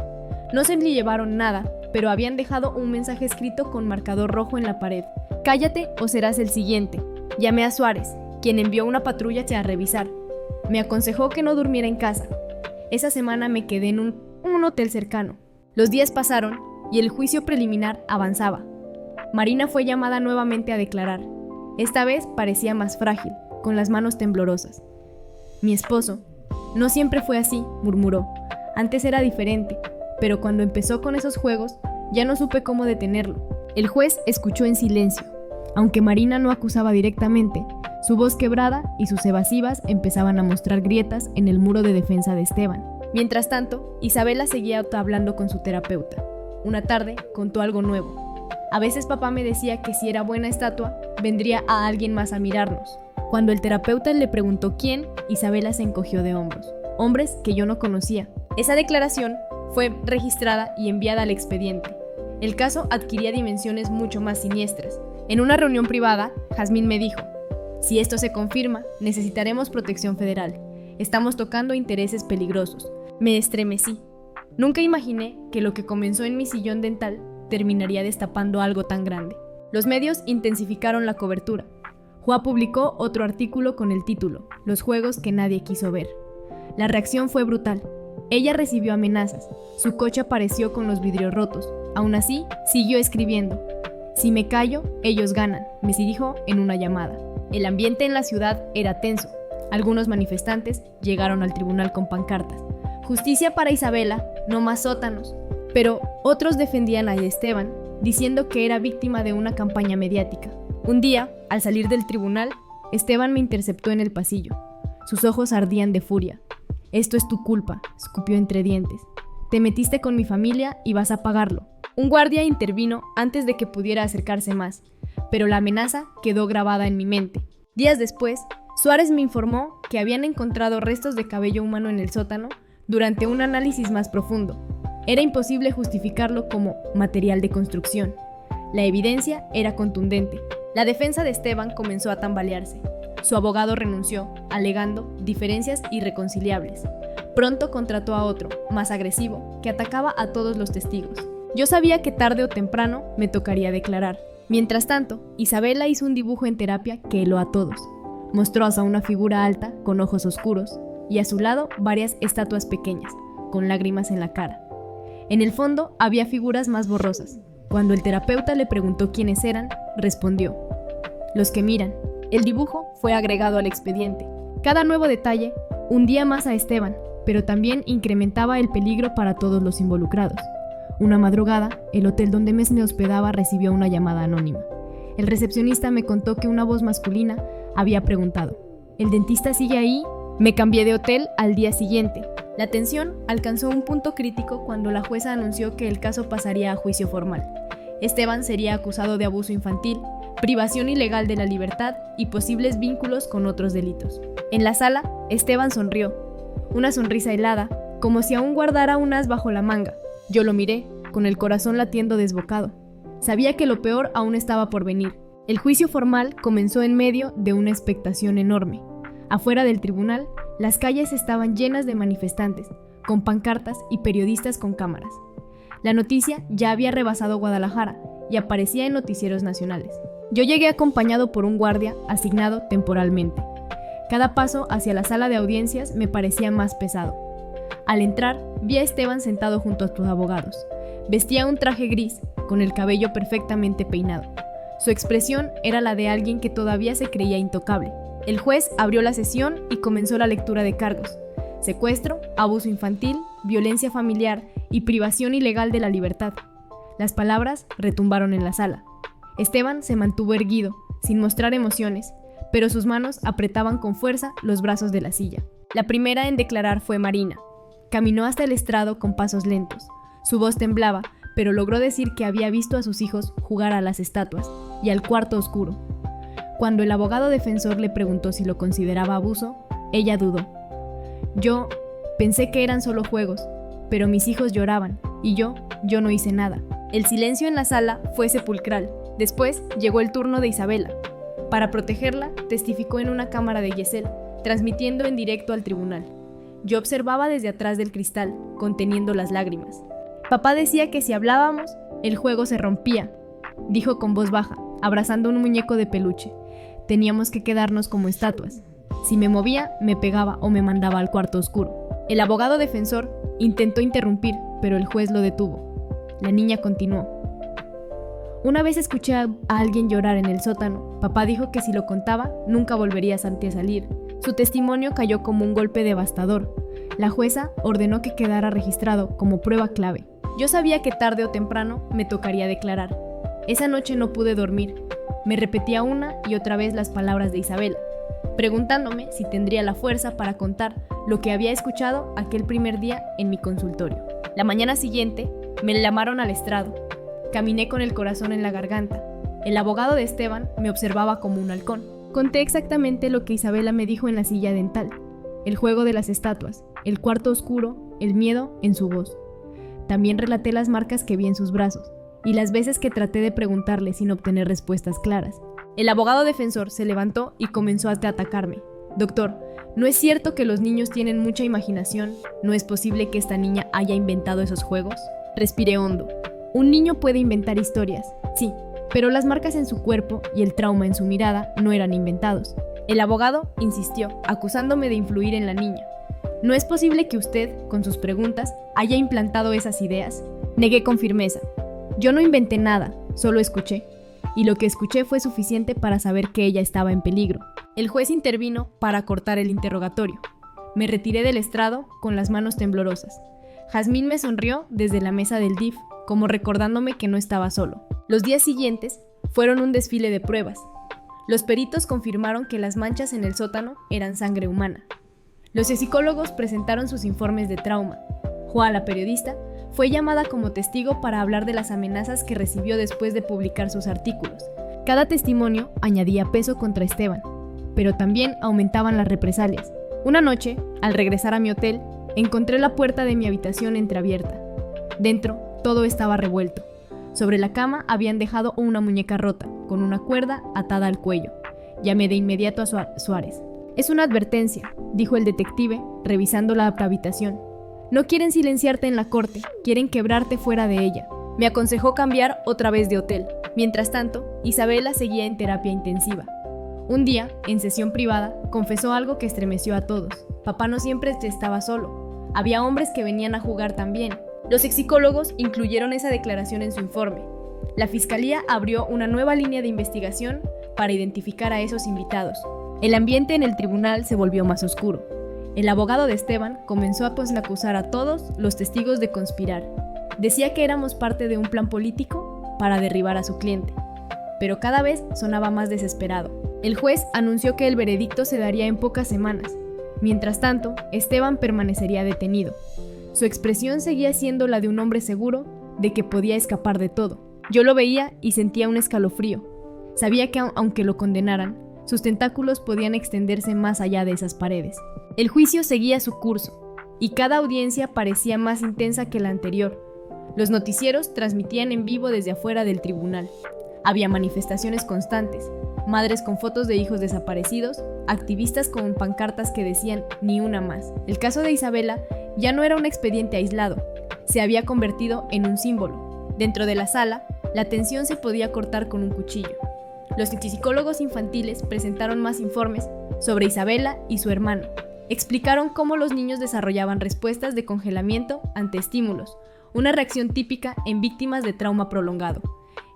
No se le llevaron nada, pero habían dejado un mensaje escrito con marcador rojo en la pared. Cállate o serás el siguiente. Llamé a Suárez, quien envió una patrulla a revisar. Me aconsejó que no durmiera en casa. Esa semana me quedé en un hotel cercano. Los días pasaron y el juicio preliminar avanzaba. Marina fue llamada nuevamente a declarar. Esta vez parecía más frágil, con las manos temblorosas. Mi esposo. No siempre fue así, murmuró. Antes era diferente, pero cuando empezó con esos juegos, ya no supe cómo detenerlo. El juez escuchó en silencio. Aunque Marina no acusaba directamente, su voz quebrada y sus evasivas empezaban a mostrar grietas en el muro de defensa de Esteban. Mientras tanto, Isabela seguía hablando con su terapeuta. Una tarde contó algo nuevo. A veces papá me decía que si era buena estatua, vendría a alguien más a mirarnos. Cuando el terapeuta le preguntó quién, Isabela se encogió de hombros. Hombres que yo no conocía. Esa declaración fue registrada y enviada al expediente. El caso adquiría dimensiones mucho más siniestras. En una reunión privada, Jazmín me dijo: si esto se confirma, necesitaremos protección federal. Estamos tocando intereses peligrosos. Me estremecí. Nunca imaginé que lo que comenzó en mi sillón dental terminaría destapando algo tan grande. Los medios intensificaron la cobertura. Juá publicó otro artículo con el título «Los juegos que nadie quiso ver». La reacción fue brutal. Ella recibió amenazas. Su coche apareció con los vidrios rotos. Aún así, siguió escribiendo. «Si me callo, ellos ganan», me dijo en una llamada. El ambiente en la ciudad era tenso. Algunos manifestantes llegaron al tribunal con pancartas. Justicia para Isabela, no más sótanos. Pero otros defendían a Esteban, diciendo que era víctima de una campaña mediática. Un día, al salir del tribunal, Esteban me interceptó en el pasillo. Sus ojos ardían de furia. «Esto es tu culpa», escupió entre dientes. «Te metiste con mi familia y vas a pagarlo». Un guardia intervino antes de que pudiera acercarse más, pero la amenaza quedó grabada en mi mente. Días después, Suárez me informó que habían encontrado restos de cabello humano en el sótano durante un análisis más profundo. Era imposible justificarlo como material de construcción. La evidencia era contundente. La defensa de Esteban comenzó a tambalearse. Su abogado renunció, alegando diferencias irreconciliables. Pronto contrató a otro, más agresivo, que atacaba a todos los testigos. Yo sabía que tarde o temprano me tocaría declarar. Mientras tanto, Isabela hizo un dibujo en terapia que heló a todos. Mostró a una figura alta, con ojos oscuros, y a su lado varias estatuas pequeñas, con lágrimas en la cara. En el fondo había figuras más borrosas. Cuando el terapeuta le preguntó quiénes eran, respondió: «Los que miran». El dibujo fue agregado al expediente. Cada nuevo detalle hundía más a Esteban, pero también incrementaba el peligro para todos los involucrados. Una madrugada, el hotel donde me hospedaba recibió una llamada anónima. El recepcionista me contó que una voz masculina había preguntado: «¿El dentista sigue ahí?». Me cambié de hotel al día siguiente. La tensión alcanzó un punto crítico cuando la jueza anunció que el caso pasaría a juicio formal. Esteban sería acusado de abuso infantil, privación ilegal de la libertad y posibles vínculos con otros delitos. En la sala, Esteban sonrió, una sonrisa helada, como si aún guardara un as bajo la manga. Yo lo miré, con el corazón latiendo desbocado. Sabía que lo peor aún estaba por venir. El juicio formal comenzó en medio de una expectación enorme. Afuera del tribunal, las calles estaban llenas de manifestantes, con pancartas y periodistas con cámaras. La noticia ya había rebasado Guadalajara y aparecía en noticieros nacionales. Yo llegué acompañado por un guardia asignado temporalmente. Cada paso hacia la sala de audiencias me parecía más pesado. Al entrar, vi a Esteban sentado junto a sus abogados. Vestía un traje gris, con el cabello perfectamente peinado. Su expresión era la de alguien que todavía se creía intocable. El juez abrió la sesión y comenzó la lectura de cargos: secuestro, abuso infantil, violencia familiar y privación ilegal de la libertad. Las palabras retumbaron en la sala. Esteban se mantuvo erguido, sin mostrar emociones, pero sus manos apretaban con fuerza los brazos de la silla. La primera en declarar fue Marina. Caminó hasta el estrado con pasos lentos. Su voz temblaba, pero logró decir que había visto a sus hijos jugar a las estatuas y al cuarto oscuro. Cuando el abogado defensor le preguntó si lo consideraba abuso, ella dudó. «Yo pensé que eran solo juegos, pero mis hijos lloraban, y yo no hice nada». El silencio en la sala fue sepulcral. Después llegó el turno de Isabela. Para protegerla, testificó en una cámara de Gesell, transmitiendo en directo al tribunal. Yo observaba desde atrás del cristal, conteniendo las lágrimas. «Papá decía que si hablábamos, el juego se rompía», dijo con voz baja, abrazando un muñeco de peluche. «Teníamos que quedarnos como estatuas. Si me movía, me pegaba o me mandaba al cuarto oscuro». El abogado defensor intentó interrumpir, pero el juez lo detuvo. La niña continuó: «Una vez escuché a alguien llorar en el sótano. Papá dijo que si lo contaba, nunca volvería a salir. Su testimonio cayó como un golpe devastador. La jueza ordenó que quedara registrado como prueba clave. Yo sabía que tarde o temprano me tocaría declarar. Esa noche no pude dormir. Me repetía una y otra vez las palabras de Isabela, preguntándome si tendría la fuerza para contar lo que había escuchado aquel primer día en mi consultorio. La mañana siguiente, me llamaron al estrado. Caminé con el corazón en la garganta. El abogado de Esteban me observaba como un halcón. Conté exactamente lo que Isabela me dijo en la silla dental: el juego de las estatuas, el cuarto oscuro, el miedo en su voz. También relaté las marcas que vi en sus brazos y las veces que traté de preguntarle sin obtener respuestas claras. El abogado defensor se levantó y comenzó a atacarme. «Doctor, ¿no es cierto que los niños tienen mucha imaginación? ¿No es posible que esta niña haya inventado esos juegos?». Respiré hondo. Un niño puede inventar historias, sí, pero las marcas en su cuerpo y el trauma en su mirada no eran inventados. El abogado insistió, acusándome de influir en la niña. «¿No es posible que usted, con sus preguntas, haya implantado esas ideas?». Negué con firmeza. «Yo no inventé nada, solo escuché». y lo que escuché fue suficiente para saber que ella estaba en peligro. El juez intervino para cortar el interrogatorio. Me retiré del estrado con las manos temblorosas. Jazmín me sonrió desde la mesa del DIF, como recordándome que no estaba solo. Los días siguientes fueron un desfile de pruebas. Los peritos confirmaron que las manchas en el sótano eran sangre humana. Los psicólogos presentaron sus informes de trauma. Joa, la periodista, fue llamada como testigo para hablar de las amenazas que recibió después de publicar sus artículos. Cada testimonio añadía peso contra Esteban, pero también aumentaban las represalias. Una noche, al regresar a mi hotel, encontré la puerta de mi habitación entreabierta. Dentro, todo estaba revuelto. Sobre la cama habían dejado una muñeca rota, con una cuerda atada al cuello. Llamé de inmediato a Suárez. «Es una advertencia», dijo el detective, revisando la habitación. «No quieren silenciarte en la corte, quieren quebrarte fuera de ella». Me aconsejó cambiar otra vez de hotel. Mientras tanto, Isabela seguía en terapia intensiva. Un día, en sesión privada, confesó algo que estremeció a todos. Papá no siempre estaba solo. Había hombres que venían a jugar también. Los psicólogos incluyeron esa declaración en su informe. La fiscalía abrió una nueva línea de investigación para identificar a esos invitados. El ambiente en el tribunal se volvió más oscuro. El abogado de Esteban comenzó a acusar a todos los testigos de conspirar. Decía que éramos parte de un plan político para derribar a su cliente, pero cada vez sonaba más desesperado. El juez anunció que el veredicto se daría en pocas semanas. Mientras tanto, Esteban permanecería detenido. Su expresión seguía siendo la de un hombre seguro de que podía escapar de todo. Yo lo veía y sentía un escalofrío. Sabía que aunque lo condenaran, sus tentáculos podían extenderse más allá de esas paredes. El juicio seguía su curso, y cada audiencia parecía más intensa que la anterior. Los noticieros transmitían en vivo desde afuera del tribunal. Había manifestaciones constantes, madres con fotos de hijos desaparecidos, activistas con pancartas que decían «ni una más». El caso de Isabela ya no era un expediente aislado, se había convertido en un símbolo. Dentro de la sala, la tensión se podía cortar con un cuchillo. Los psicólogos infantiles presentaron más informes sobre Isabela y su hermano. Explicaron cómo los niños desarrollaban respuestas de congelamiento ante estímulos, una reacción típica en víctimas de trauma prolongado.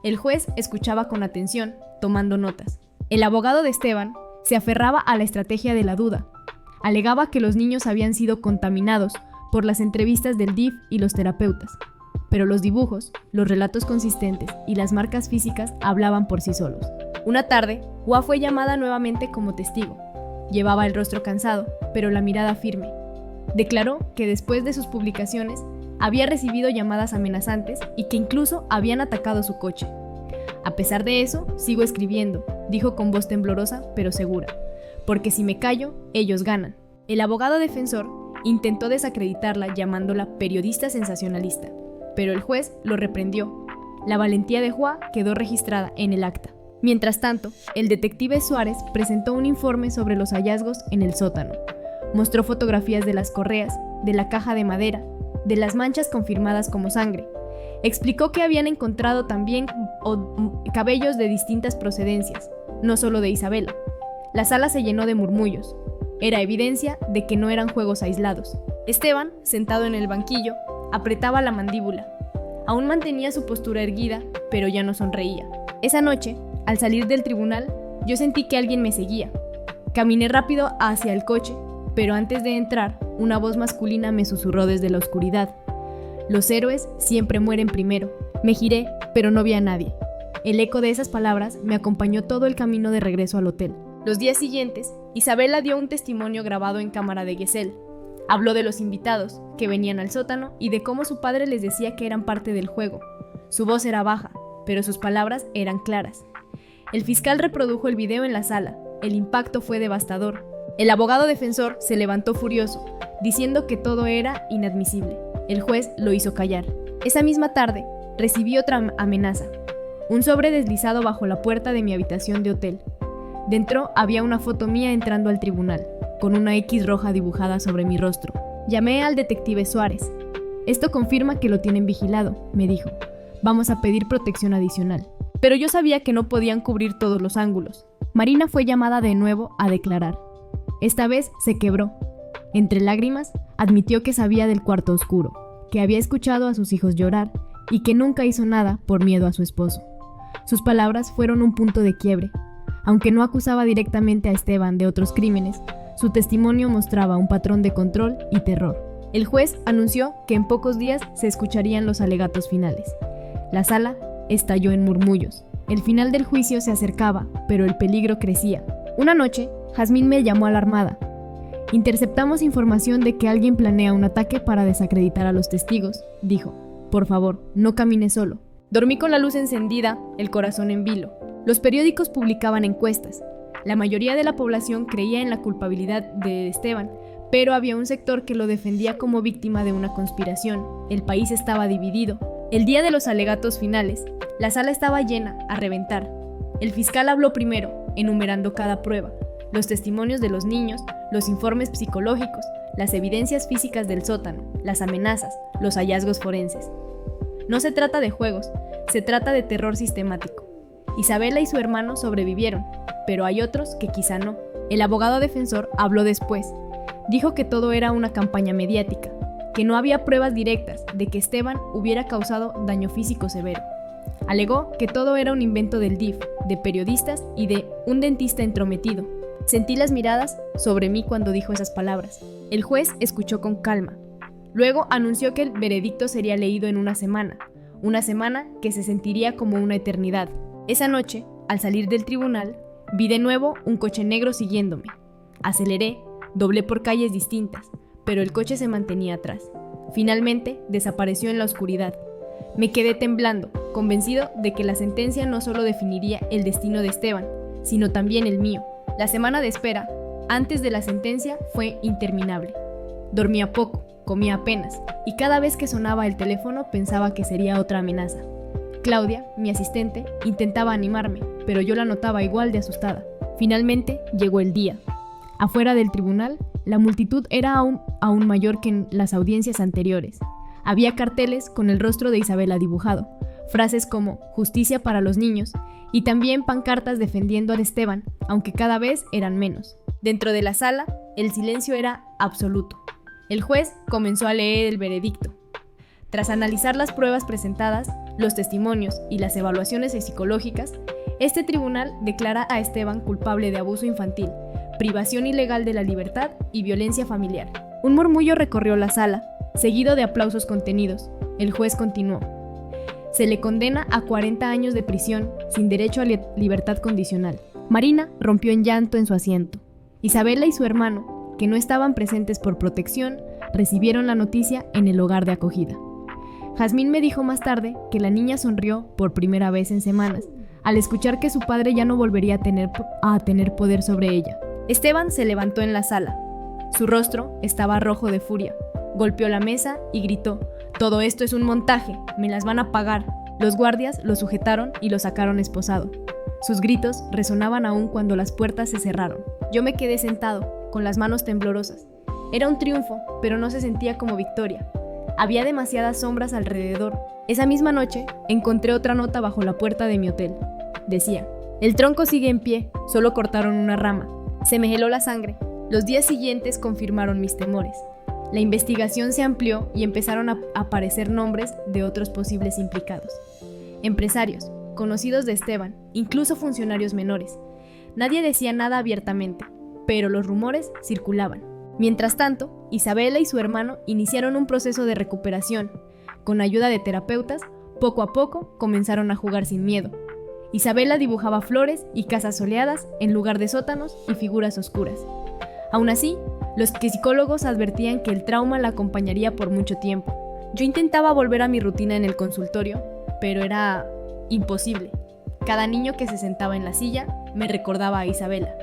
El juez escuchaba con atención, tomando notas. El abogado de Esteban se aferraba a la estrategia de la duda. Alegaba que los niños habían sido contaminados por las entrevistas del DIF y los terapeutas. Pero los dibujos, los relatos consistentes y las marcas físicas hablaban por sí solos. Una tarde, Joa fue llamada nuevamente como testigo. Llevaba el rostro cansado, pero la mirada firme. Declaró que después de sus publicaciones, había recibido llamadas amenazantes y que incluso habían atacado su coche. «A pesar de eso, sigo escribiendo», dijo con voz temblorosa pero segura, «porque si me callo, ellos ganan». El abogado defensor intentó desacreditarla llamándola periodista sensacionalista, pero el juez lo reprendió. La valentía de Joa quedó registrada en el acta. Mientras tanto, el detective Suárez presentó un informe sobre los hallazgos en el sótano. Mostró fotografías de las correas, de la caja de madera, de las manchas confirmadas como sangre. Explicó que habían encontrado también cabellos de distintas procedencias, no solo de Isabela. La sala se llenó de murmullos. Era evidencia de que no eran juegos aislados. Esteban, sentado en el banquillo, apretaba la mandíbula. Aún mantenía su postura erguida, pero ya no sonreía. Esa noche, al salir del tribunal, yo sentí que alguien me seguía. Caminé rápido hacia el coche, pero antes de entrar, una voz masculina me susurró desde la oscuridad. «Los héroes siempre mueren primero». Me giré, pero no vi a nadie. El eco de esas palabras me acompañó todo el camino de regreso al hotel. Los días siguientes, Isabela dio un testimonio grabado en cámara de Gesell. Habló de los invitados, que venían al sótano, y de cómo su padre les decía que eran parte del juego. Su voz era baja, pero sus palabras eran claras. El fiscal reprodujo el video en la sala. El impacto fue devastador. El abogado defensor se levantó furioso, diciendo que todo era inadmisible. El juez lo hizo callar. Esa misma tarde, recibí otra amenaza. Un sobre deslizado bajo la puerta de mi habitación de hotel. Dentro había una foto mía entrando al tribunal, con una X roja dibujada sobre mi rostro. Llamé al detective Suárez. «Esto confirma que lo tienen vigilado», me dijo. «Vamos a pedir protección adicional». Pero yo sabía que no podían cubrir todos los ángulos. Marina fue llamada de nuevo a declarar. Esta vez se quebró. Entre lágrimas, admitió que sabía del cuarto oscuro, que había escuchado a sus hijos llorar y que nunca hizo nada por miedo a su esposo. Sus palabras fueron un punto de quiebre. Aunque no acusaba directamente a Esteban de otros crímenes, su testimonio mostraba un patrón de control y terror. El juez anunció que en pocos días se escucharían los alegatos finales. La sala estalló en murmullos. El final del juicio se acercaba, pero el peligro crecía. Una noche, Jazmín me llamó alarmada. Interceptamos información de que alguien planea un ataque para desacreditar a los testigos, dijo. Por favor, no camine solo. Dormí con la luz encendida, el corazón en vilo. Los periódicos publicaban encuestas. La mayoría de la población creía en la culpabilidad de Esteban, pero había un sector que lo defendía como víctima de una conspiración. El país estaba dividido. El día de los alegatos finales, la sala estaba llena, a reventar. El fiscal habló primero, enumerando cada prueba, los testimonios de los niños, los informes psicológicos, las evidencias físicas del sótano, las amenazas, los hallazgos forenses. No se trata de juegos, se trata de terror sistemático. Isabela y su hermano sobrevivieron, pero hay otros que quizá no. El abogado defensor habló después. Dijo que todo era una campaña mediática, que no había pruebas directas de que Esteban hubiera causado daño físico severo. Alegó que todo era un invento del DIF, de periodistas y de un dentista entrometido. Sentí las miradas sobre mí cuando dijo esas palabras. El juez escuchó con calma. Luego anunció que el veredicto sería leído en una semana que se sentiría como una eternidad. Esa noche, al salir del tribunal, vi de nuevo un coche negro siguiéndome. Aceleré, doblé por calles distintas, pero el coche se mantenía atrás. Finalmente, desapareció en la oscuridad. Me quedé temblando, convencido de que la sentencia no solo definiría el destino de Esteban, sino también el mío. La semana de espera, antes de la sentencia, fue interminable. Dormía poco, comía apenas, y cada vez que sonaba el teléfono pensaba que sería otra amenaza. Claudia, mi asistente, intentaba animarme, pero yo la notaba igual de asustada. Finalmente, llegó el día. Afuera del tribunal, la multitud era aún mayor que en las audiencias anteriores. Había carteles con el rostro de Isabela dibujado, frases como «Justicia para los niños» y también pancartas defendiendo a Esteban, aunque cada vez eran menos. Dentro de la sala, el silencio era absoluto. El juez comenzó a leer el veredicto. Tras analizar las pruebas presentadas, los testimonios y las evaluaciones psicológicas, este tribunal declara a Esteban culpable de abuso infantil, privación ilegal de la libertad y violencia familiar. Un murmullo recorrió la sala, seguido de aplausos contenidos. El juez continuó. Se le condena a 40 años de prisión sin derecho a libertad condicional. Marina rompió en llanto en su asiento. Isabela y su hermano, que no estaban presentes por protección, recibieron la noticia en el hogar de acogida. Jazmín me dijo más tarde que la niña sonrió por primera vez en semanas, al escuchar que su padre ya no volvería a tener poder sobre ella. Esteban se levantó en la sala. Su rostro estaba rojo de furia. Golpeó la mesa y gritó: «Todo esto es un montaje, me las van a pagar». Los guardias lo sujetaron y lo sacaron esposado. Sus gritos resonaban aún cuando las puertas se cerraron. Yo me quedé sentado, con las manos temblorosas. Era un triunfo, pero no se sentía como victoria. Había demasiadas sombras alrededor. Esa misma noche, encontré otra nota bajo la puerta de mi hotel. Decía: «El tronco sigue en pie, solo cortaron una rama». Se me heló la sangre. Los días siguientes confirmaron mis temores. La investigación se amplió y empezaron a aparecer nombres de otros posibles implicados. Empresarios, conocidos de Esteban, incluso funcionarios menores. Nadie decía nada abiertamente, pero los rumores circulaban. Mientras tanto, Isabela y su hermano iniciaron un proceso de recuperación. Con ayuda de terapeutas, poco a poco comenzaron a jugar sin miedo. Isabela dibujaba flores y casas soleadas en lugar de sótanos y figuras oscuras. Aún así, los psicólogos advertían que el trauma la acompañaría por mucho tiempo. Yo intentaba volver a mi rutina en el consultorio, pero era imposible. Cada niño que se sentaba en la silla me recordaba a Isabela.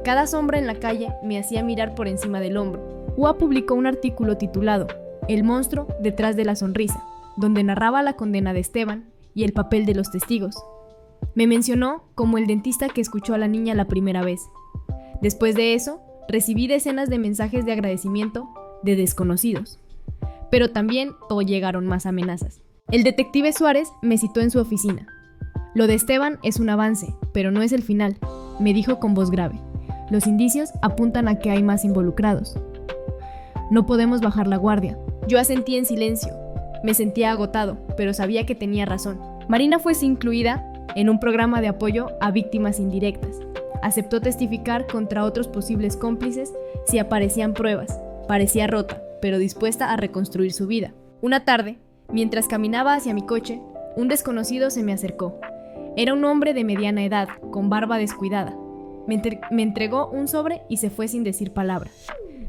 Cada sombra en la calle me hacía mirar por encima del hombro. UA publicó un artículo titulado «El monstruo detrás de la sonrisa», donde narraba la condena de Esteban y el papel de los testigos. Me mencionó como el dentista que escuchó a la niña la primera vez. Después de eso, recibí decenas de mensajes de agradecimiento de desconocidos. Pero también llegaron más amenazas. El detective Suárez me citó en su oficina. «Lo de Esteban es un avance, pero no es el final», me dijo con voz grave. «Los indicios apuntan a que hay más involucrados. No podemos bajar la guardia». Yo asentí en silencio. Me sentía agotado, pero sabía que tenía razón. Marina fuese incluida, en un programa de apoyo a víctimas indirectas. Aceptó testificar contra otros posibles cómplices si aparecían pruebas. Parecía rota, pero dispuesta a reconstruir su vida. Una tarde, mientras caminaba hacia mi coche, un desconocido se me acercó. Era un hombre de mediana edad, con barba descuidada. Me entregó un sobre y se fue sin decir palabra.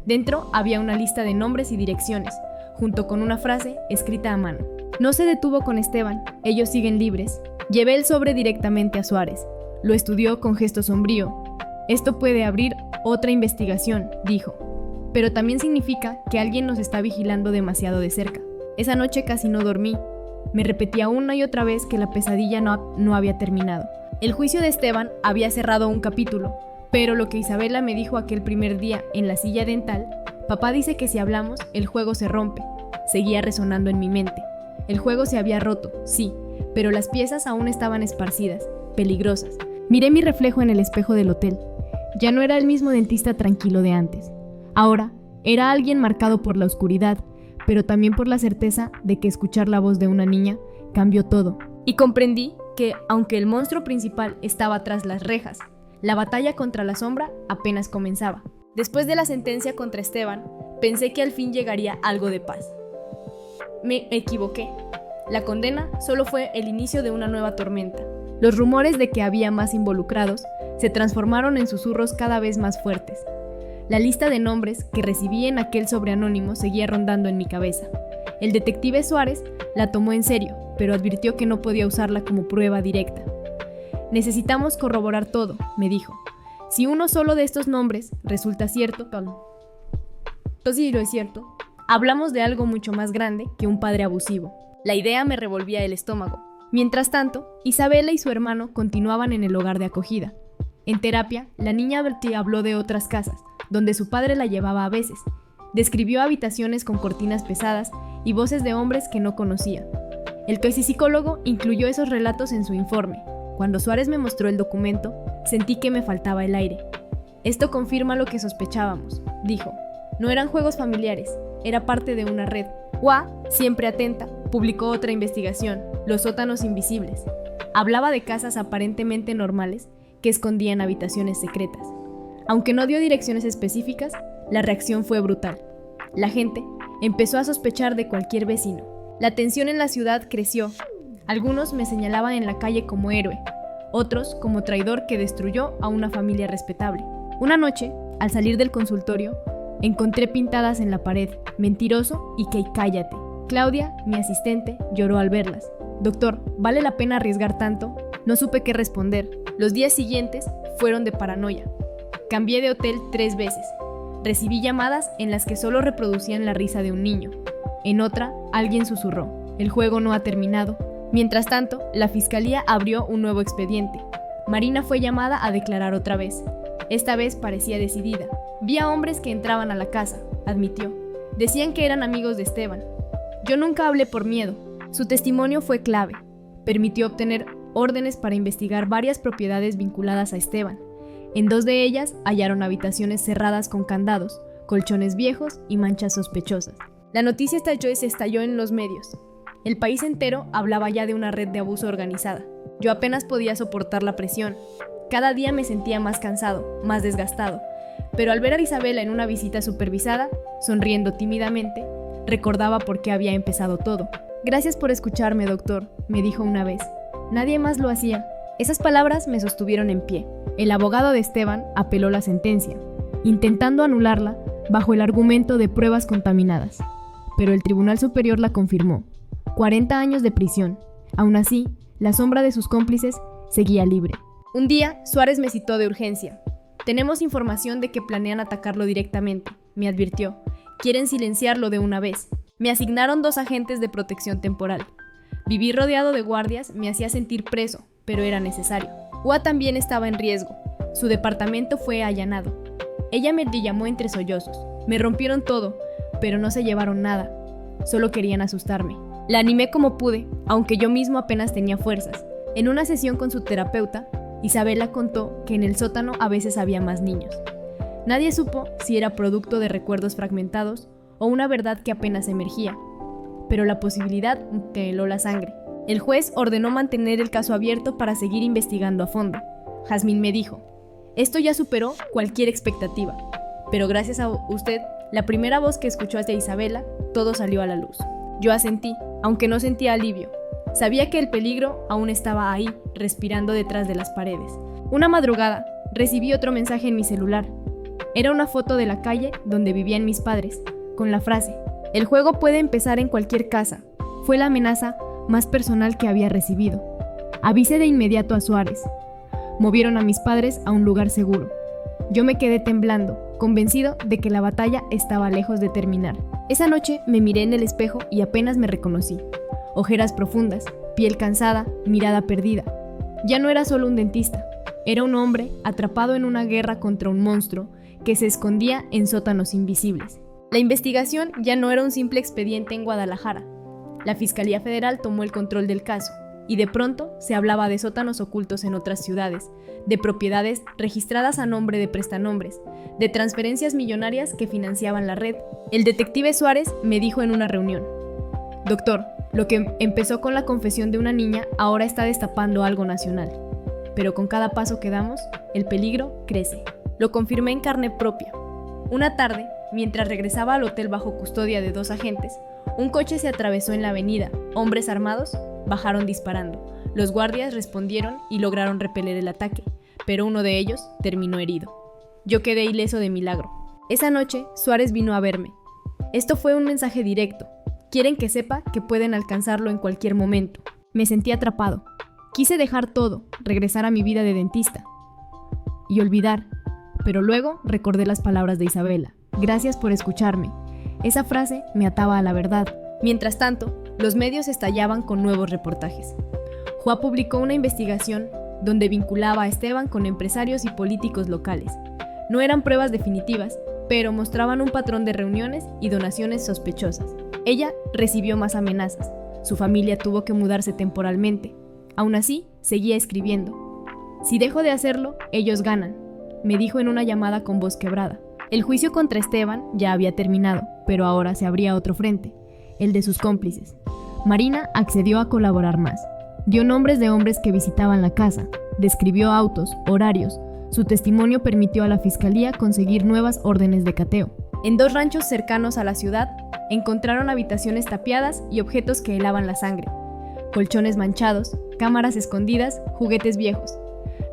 Dentro había una lista de nombres y direcciones, junto con una frase escrita a mano. No se detuvo con Esteban, ellos siguen libres. Llevé el sobre directamente a Suárez. Lo estudió con gesto sombrío. Esto puede abrir otra investigación, dijo. Pero también significa que alguien nos está vigilando demasiado de cerca. Esa noche casi no dormí. Me repetía una y otra vez que la pesadilla no había terminado. El juicio de Esteban había cerrado un capítulo, pero lo que Isabela me dijo aquel primer día en la silla dental, papá dice que si hablamos, el juego se rompe, seguía resonando en mi mente. El juego se había roto, sí, pero las piezas aún estaban esparcidas, peligrosas. Miré mi reflejo en el espejo del hotel. Ya no era el mismo dentista tranquilo de antes. Ahora, era alguien marcado por la oscuridad, pero también por la certeza de que escuchar la voz de una niña cambió todo. Y comprendí que, aunque el monstruo principal estaba tras las rejas, la batalla contra la sombra apenas comenzaba. Después de la sentencia contra Esteban, pensé que al fin llegaría algo de paz. Me equivoqué. La condena solo fue el inicio de una nueva tormenta. Los rumores de que había más involucrados se transformaron en susurros cada vez más fuertes. La lista de nombres que recibí en aquel sobre anónimo seguía rondando en mi cabeza. El detective Suárez la tomó en serio, pero advirtió que no podía usarla como prueba directa. Necesitamos corroborar todo, me dijo. Si uno solo de estos nombres resulta cierto, sí lo es cierto, hablamos de algo mucho más grande que un padre abusivo. La idea me revolvía el estómago. Mientras tanto, Isabela y su hermano continuaban en el hogar de acogida. En terapia, la niña habló de otras casas, donde su padre la llevaba a veces. Describió habitaciones con cortinas pesadas y voces de hombres que no conocía. El psicólogo incluyó esos relatos en su informe. Cuando Suárez me mostró el documento, sentí que me faltaba el aire. Esto confirma lo que sospechábamos, dijo. No eran juegos familiares, era parte de una red. UA, siempre atenta, publicó otra investigación, Los sótanos invisibles. Hablaba de casas aparentemente normales que escondían habitaciones secretas. Aunque no dio direcciones específicas, la reacción fue brutal. La gente empezó a sospechar de cualquier vecino. La tensión en la ciudad creció. Algunos me señalaban en la calle como héroe, otros como traidor que destruyó a una familia respetable. Una noche, al salir del consultorio, encontré pintadas en la pared, mentiroso y que cállate. Claudia, mi asistente, lloró al verlas. Doctor, ¿vale la pena arriesgar tanto? No supe qué responder. Los días siguientes fueron de paranoia. Cambié de hotel 3 veces. Recibí llamadas en las que solo reproducían la risa de un niño. En otra, alguien susurró. El juego no ha terminado. Mientras tanto, la fiscalía abrió un nuevo expediente. Marina fue llamada a declarar otra vez. Esta vez parecía decidida. Vi a hombres que entraban a la casa, admitió. Decían que eran amigos de Esteban. Yo nunca hablé por miedo. Su testimonio fue clave. Permitió obtener órdenes para investigar varias propiedades vinculadas a Esteban. En 2 de ellas hallaron habitaciones cerradas con candados, colchones viejos y manchas sospechosas. La noticia estalló en los medios. El país entero hablaba ya de una red de abuso organizada. Yo apenas podía soportar la presión. Cada día me sentía más cansado, más desgastado. Pero al ver a Isabela en una visita supervisada, sonriendo tímidamente, recordaba por qué había empezado todo. Gracias por escucharme, doctor, me dijo una vez. Nadie más lo hacía. Esas palabras me sostuvieron en pie. El abogado de Esteban apeló la sentencia, intentando anularla bajo el argumento de pruebas contaminadas. Pero el Tribunal Superior la confirmó. 40 años de prisión. Aún así, la sombra de sus cómplices seguía libre. Un día, Suárez me citó de urgencia. Tenemos información de que planean atacarlo directamente, me advirtió. Quieren silenciarlo de una vez. Me asignaron 2 agentes de protección temporal. Vivir rodeado de guardias me hacía sentir preso, pero era necesario. Ua también estaba en riesgo. Su departamento fue allanado. Ella me llamó entre sollozos. Me rompieron todo, pero no se llevaron nada. Solo querían asustarme. La animé como pude, aunque yo mismo apenas tenía fuerzas. En una sesión con su terapeuta, Isabela contó que en el sótano a veces había más niños. Nadie supo si era producto de recuerdos fragmentados o una verdad que apenas emergía, pero la posibilidad me heló la sangre. El juez ordenó mantener el caso abierto para seguir investigando a fondo. Jazmín me dijo: esto ya superó cualquier expectativa, pero gracias a usted, la primera voz que escuchó hacia Isabela, todo salió a la luz. Yo asentí, aunque no sentía alivio. Sabía que el peligro aún estaba ahí, respirando detrás de las paredes. Una madrugada, recibí otro mensaje en mi celular. Era una foto de la calle donde vivían mis padres, con la frase: el juego puede empezar en cualquier casa. Fue la amenaza más personal que había recibido. Avisé de inmediato a Suárez. Movieron a mis padres a un lugar seguro. Yo me quedé temblando, convencido de que la batalla estaba lejos de terminar. Esa noche me miré en el espejo y apenas me reconocí. Ojeras profundas, piel cansada, mirada perdida. Ya no era solo un dentista, era un hombre atrapado en una guerra contra un monstruo que se escondía en sótanos invisibles. La investigación ya no era un simple expediente en Guadalajara. La Fiscalía Federal tomó el control del caso, y de pronto se hablaba de sótanos ocultos en otras ciudades, de propiedades registradas a nombre de prestanombres, de transferencias millonarias que financiaban la red. El detective Suárez me dijo en una reunión: doctor, lo que empezó con la confesión de una niña ahora está destapando algo nacional. Pero con cada paso que damos, el peligro crece. Lo confirmé en carne propia. Una tarde, mientras regresaba al hotel bajo custodia de 2 agentes, un coche se atravesó en la avenida. Hombres armados bajaron disparando. Los guardias respondieron y lograron repeler el ataque, pero uno de ellos terminó herido. Yo quedé ileso de milagro. Esa noche, Suárez vino a verme. Esto fue un mensaje directo. Quieren que sepa que pueden alcanzarlo en cualquier momento. Me sentí atrapado. Quise dejar todo, regresar a mi vida de dentista y olvidar, pero luego recordé las palabras de Isabela. Gracias por escucharme. Esa frase me ataba a la verdad. Mientras tanto, los medios estallaban con nuevos reportajes. Juá publicó una investigación donde vinculaba a Esteban con empresarios y políticos locales. No eran pruebas definitivas, pero mostraban un patrón de reuniones y donaciones sospechosas. Ella recibió más amenazas. Su familia tuvo que mudarse temporalmente. Aún así, seguía escribiendo. Si dejo de hacerlo, ellos ganan, me dijo en una llamada con voz quebrada. El juicio contra Esteban ya había terminado, pero ahora se abría otro frente, el de sus cómplices. Marina accedió a colaborar más. Dio nombres de hombres que visitaban la casa, describió autos, horarios. Su testimonio permitió a la fiscalía conseguir nuevas órdenes de cateo. En 2 ranchos cercanos a la ciudad, encontraron habitaciones tapiadas y objetos que helaban la sangre. Colchones manchados, cámaras escondidas, juguetes viejos.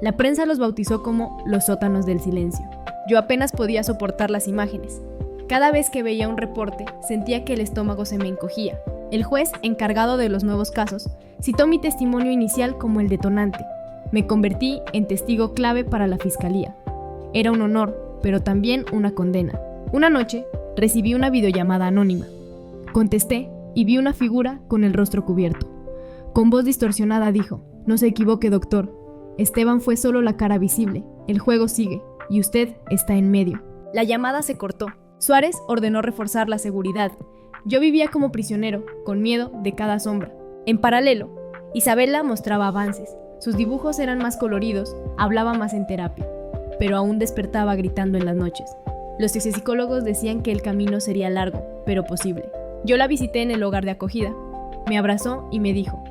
La prensa los bautizó como los sótanos del silencio. Yo apenas podía soportar las imágenes. Cada vez que veía un reporte, sentía que el estómago se me encogía. El juez, encargado de los nuevos casos, citó mi testimonio inicial como el detonante. Me convertí en testigo clave para la fiscalía. Era un honor, pero también una condena. Una noche, recibí una videollamada anónima. Contesté y vi una figura con el rostro cubierto. Con voz distorsionada dijo: no se equivoque, doctor. Esteban fue solo la cara visible. El juego sigue, y usted está en medio. La llamada se cortó. Suárez ordenó reforzar la seguridad. Yo vivía como prisionero, con miedo de cada sombra. En paralelo, Isabela mostraba avances. Sus dibujos eran más coloridos, hablaba más en terapia, pero aún despertaba gritando en las noches. Los psicólogos decían que el camino sería largo, pero posible. Yo la visité en el hogar de acogida. Me abrazó y me dijo: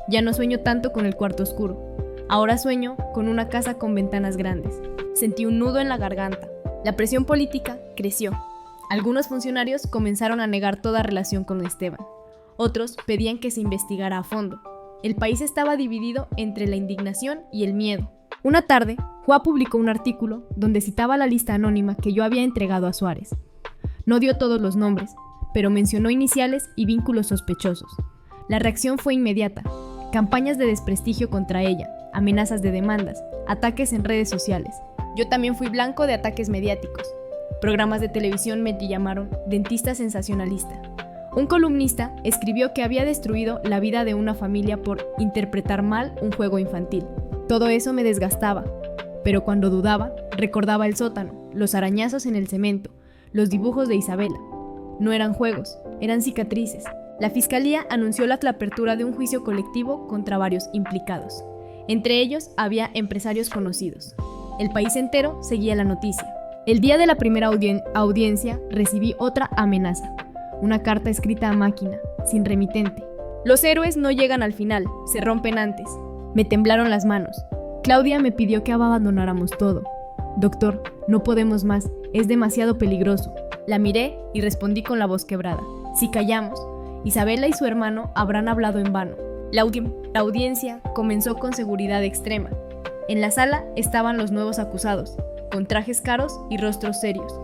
ya no sueño tanto con el cuarto oscuro. Ahora sueño con una casa con ventanas grandes. Sentí un nudo en la garganta. La presión política creció. Algunos funcionarios comenzaron a negar toda relación con Esteban. Otros pedían que se investigara a fondo. El país estaba dividido entre la indignación y el miedo. Una tarde, Juá publicó un artículo donde citaba la lista anónima que yo había entregado a Suárez. No dio todos los nombres, pero mencionó iniciales y vínculos sospechosos. La reacción fue inmediata. Campañas de desprestigio contra ella, amenazas de demandas, ataques en redes sociales. Yo también fui blanco de ataques mediáticos. Programas de televisión me llamaron dentista sensacionalista. Un columnista escribió que había destruido la vida de una familia por interpretar mal un juego infantil. Todo eso me desgastaba, pero cuando dudaba, recordaba el sótano, los arañazos en el cemento, los dibujos de Isabela. No eran juegos, eran cicatrices. La fiscalía anunció la apertura de un juicio colectivo contra varios implicados. Entre ellos había empresarios conocidos. El país entero seguía la noticia. El día de la primera audiencia recibí otra amenaza. Una carta escrita a máquina, sin remitente. Los héroes no llegan al final, se rompen antes. Me temblaron las manos. Claudia me pidió que abandonáramos todo. Doctor, no podemos más, es demasiado peligroso. La miré y respondí con la voz quebrada. Si callamos, Isabela y su hermano habrán hablado en vano. La audiencia comenzó con seguridad extrema. En la sala estaban los nuevos acusados, con trajes caros y rostros serios.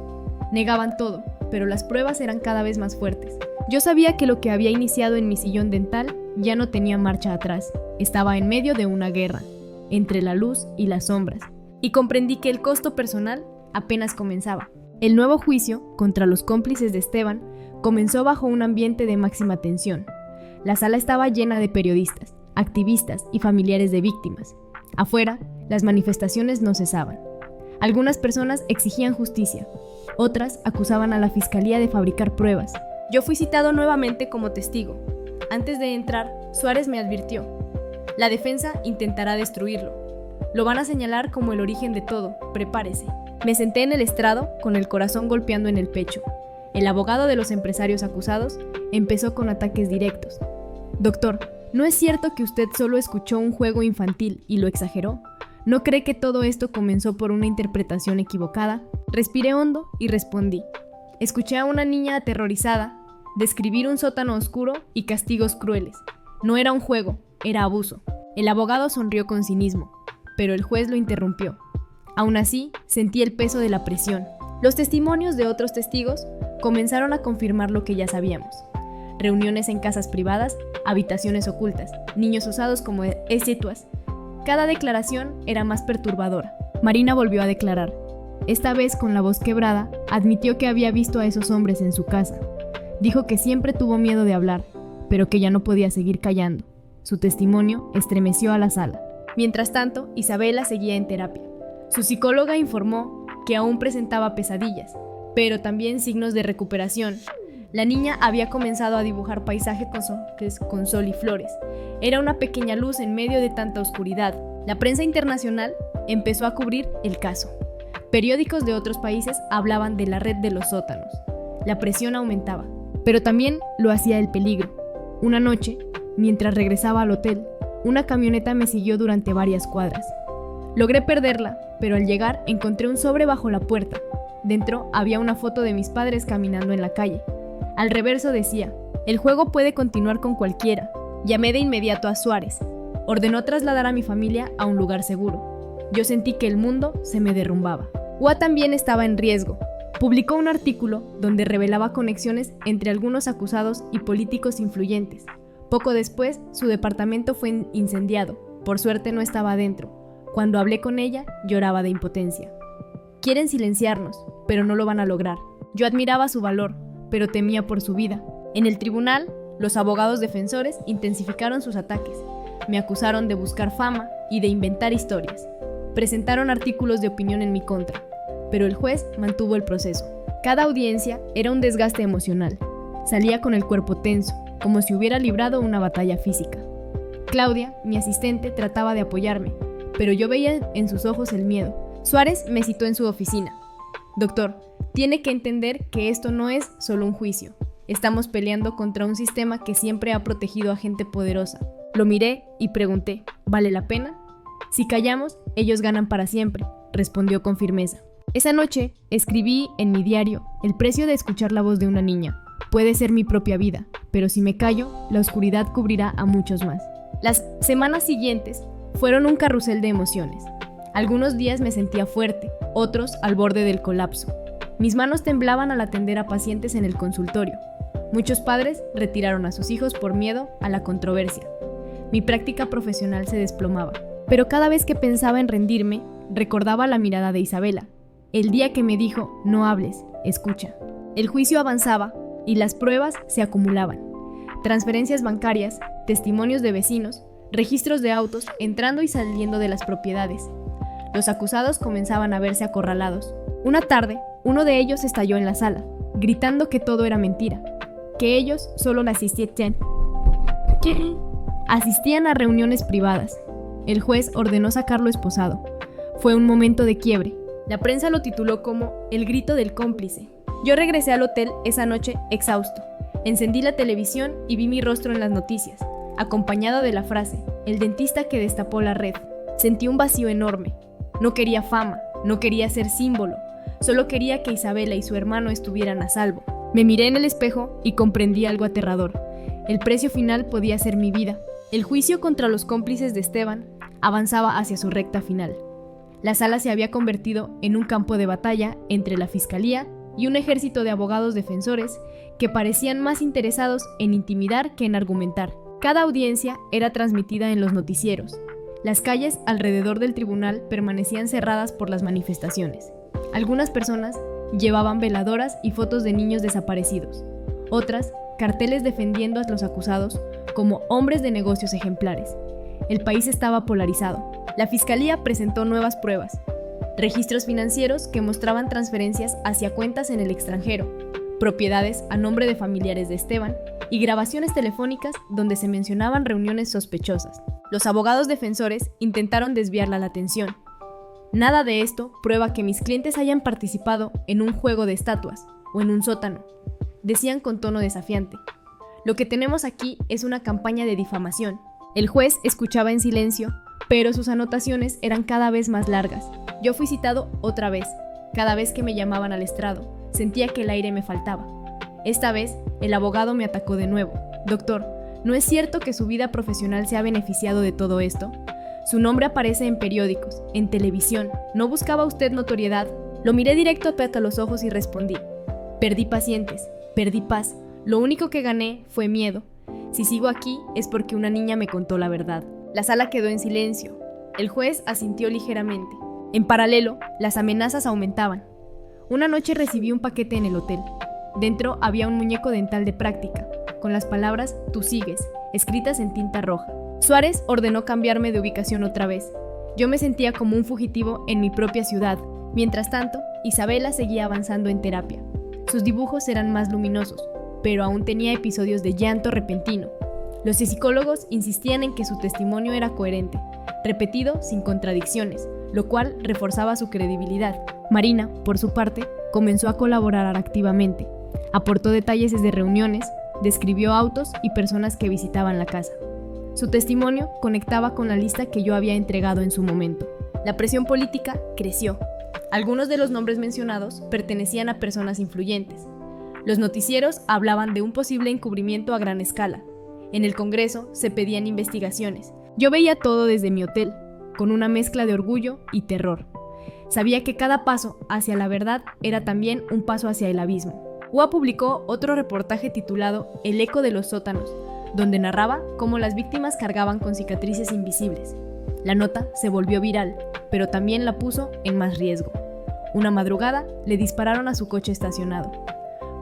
Negaban todo, pero las pruebas eran cada vez más fuertes. Yo sabía que lo que había iniciado en mi sillón dental ya no tenía marcha atrás. Estaba en medio de una guerra, entre la luz y las sombras, y comprendí que el costo personal apenas comenzaba. El nuevo juicio contra los cómplices de Esteban comenzó bajo un ambiente de máxima tensión. La sala estaba llena de periodistas, activistas y familiares de víctimas. Afuera, las manifestaciones no cesaban. Algunas personas exigían justicia, otras acusaban a la fiscalía de fabricar pruebas. Yo fui citado nuevamente como testigo. Antes de entrar, Suárez me advirtió: la defensa intentará destruirlo. Lo van a señalar como el origen de todo, prepárese. Me senté en el estrado con el corazón golpeando en el pecho. El abogado de los empresarios acusados empezó con ataques directos. Doctor, ¿no es cierto que usted solo escuchó un juego infantil y lo exageró? ¿No cree que todo esto comenzó por una interpretación equivocada? Respiré hondo y respondí. Escuché a una niña aterrorizada describir un sótano oscuro y castigos crueles. No era un juego, era abuso. El abogado sonrió con cinismo, pero el juez lo interrumpió. Aún así, sentí el peso de la presión. Los testimonios de otros testigos comenzaron a confirmar lo que ya sabíamos. Reuniones en casas privadas, habitaciones ocultas, niños usados como estatuas. Cada declaración era más perturbadora. Marina volvió a declarar. Esta vez, con la voz quebrada, admitió que había visto a esos hombres en su casa. Dijo que siempre tuvo miedo de hablar, pero que ya no podía seguir callando. Su testimonio estremeció a la sala. Mientras tanto, Isabela seguía en terapia. Su psicóloga informó que aún presentaba pesadillas, pero también signos de recuperación. La niña había comenzado a dibujar paisajes con sol y flores. Era una pequeña luz en medio de tanta oscuridad. La prensa internacional empezó a cubrir el caso. Periódicos de otros países hablaban de la red de los sótanos. La presión aumentaba, pero también lo hacía el peligro. Una noche, mientras regresaba al hotel, una camioneta me siguió durante varias cuadras. Logré perderla, pero al llegar encontré un sobre bajo la puerta. Dentro había una foto de mis padres caminando en la calle. Al reverso decía: el juego puede continuar con cualquiera. Llamé de inmediato a Suárez. Ordenó trasladar a mi familia a un lugar seguro. Yo sentí que el mundo se me derrumbaba. UA también estaba en riesgo. Publicó un artículo donde revelaba conexiones entre algunos acusados y políticos influyentes. Poco después, su departamento fue incendiado. Por suerte no estaba adentro. Cuando hablé con ella, lloraba de impotencia. Quieren silenciarnos, pero no lo van a lograr. Yo admiraba su valor, pero temía por su vida. En el tribunal, los abogados defensores intensificaron sus ataques. Me acusaron de buscar fama y de inventar historias. Presentaron artículos de opinión en mi contra, pero el juez mantuvo el proceso. Cada audiencia era un desgaste emocional. Salía con el cuerpo tenso, como si hubiera librado una batalla física. Claudia, mi asistente, trataba de apoyarme, pero yo veía en sus ojos el miedo. Suárez me citó en su oficina. Doctor, tiene que entender que esto no es solo un juicio. Estamos peleando contra un sistema que siempre ha protegido a gente poderosa. Lo miré y pregunté, ¿vale la pena? Si callamos, ellos ganan para siempre, respondió con firmeza. Esa noche escribí en mi diario el precio de escuchar la voz de una niña. Puede ser mi propia vida, pero si me callo, la oscuridad cubrirá a muchos más. Las semanas siguientes fueron un carrusel de emociones. Algunos días me sentía fuerte, otros al borde del colapso. Mis manos temblaban al atender a pacientes en el consultorio. Muchos padres retiraron a sus hijos por miedo a la controversia. Mi práctica profesional se desplomaba. Pero cada vez que pensaba en rendirme, recordaba la mirada de Isabela. El día que me dijo, no hables, escucha. El juicio avanzaba y las pruebas se acumulaban. Transferencias bancarias, testimonios de vecinos, registros de autos entrando y saliendo de las propiedades. Los acusados comenzaban a verse acorralados. Una tarde, uno de ellos estalló en la sala, gritando que todo era mentira, que ellos solo asistían a reuniones privadas. El juez ordenó sacarlo esposado. Fue un momento de quiebre. La prensa lo tituló como el grito del cómplice. Yo regresé al hotel esa noche exhausto. Encendí la televisión y vi mi rostro en las noticias, acompañado de la frase, el dentista que destapó la red. Sentí un vacío enorme. No quería fama, no quería ser símbolo, solo quería que Isabela y su hermano estuvieran a salvo. Me miré en el espejo y comprendí algo aterrador. El precio final podía ser mi vida. El juicio contra los cómplices de Esteban avanzaba hacia su recta final. La sala se había convertido en un campo de batalla entre la fiscalía y un ejército de abogados defensores que parecían más interesados en intimidar que en argumentar. Cada audiencia era transmitida en los noticieros. Las calles alrededor del tribunal permanecían cerradas por las manifestaciones. Algunas personas llevaban veladoras y fotos de niños desaparecidos. Otras, carteles defendiendo a los acusados como hombres de negocios ejemplares. El país estaba polarizado. La fiscalía presentó nuevas pruebas. Registros financieros que mostraban transferencias hacia cuentas en el extranjero, propiedades a nombre de familiares de Esteban y grabaciones telefónicas donde se mencionaban reuniones sospechosas. Los abogados defensores intentaron desviar la atención. Nada de esto prueba que mis clientes hayan participado en un juego de estatuas o en un sótano, decían con tono desafiante. Lo que tenemos aquí es una campaña de difamación. El juez escuchaba en silencio, pero sus anotaciones eran cada vez más largas. Yo fui citado otra vez. Cada vez que me llamaban al estrado, sentía que el aire me faltaba. Esta vez, el abogado me atacó de nuevo. Doctor, ¿no es cierto que su vida profesional se ha beneficiado de todo esto? Su nombre aparece en periódicos, en televisión. ¿No buscaba usted notoriedad? Lo miré directo a los ojos y respondí. Perdí pacientes, perdí paz. Lo único que gané fue miedo. Si sigo aquí es porque una niña me contó la verdad. La sala quedó en silencio. El juez asintió ligeramente. En paralelo, las amenazas aumentaban. Una noche recibí un paquete en el hotel. Dentro había un muñeco dental de práctica, con las palabras «Tú sigues», escritas en tinta roja. Suárez ordenó cambiarme de ubicación otra vez. Yo me sentía como un fugitivo en mi propia ciudad. Mientras tanto, Isabela seguía avanzando en terapia. Sus dibujos eran más luminosos, pero aún tenía episodios de llanto repentino. Los psicólogos insistían en que su testimonio era coherente, repetido sin contradicciones, lo cual reforzaba su credibilidad. Marina, por su parte, comenzó a colaborar activamente. Aportó detalles desde reuniones, describió autos y personas que visitaban la casa. Su testimonio conectaba con la lista que yo había entregado en su momento. La presión política creció. Algunos de los nombres mencionados pertenecían a personas influyentes. Los noticieros hablaban de un posible encubrimiento a gran escala. En el Congreso se pedían investigaciones. Yo veía todo desde mi hotel, con una mezcla de orgullo y terror. Sabía que cada paso hacia la verdad era también un paso hacia el abismo. UA publicó otro reportaje titulado El eco de los sótanos, donde narraba cómo las víctimas cargaban con cicatrices invisibles. La nota se volvió viral, pero también la puso en más riesgo. Una madrugada le dispararon a su coche estacionado.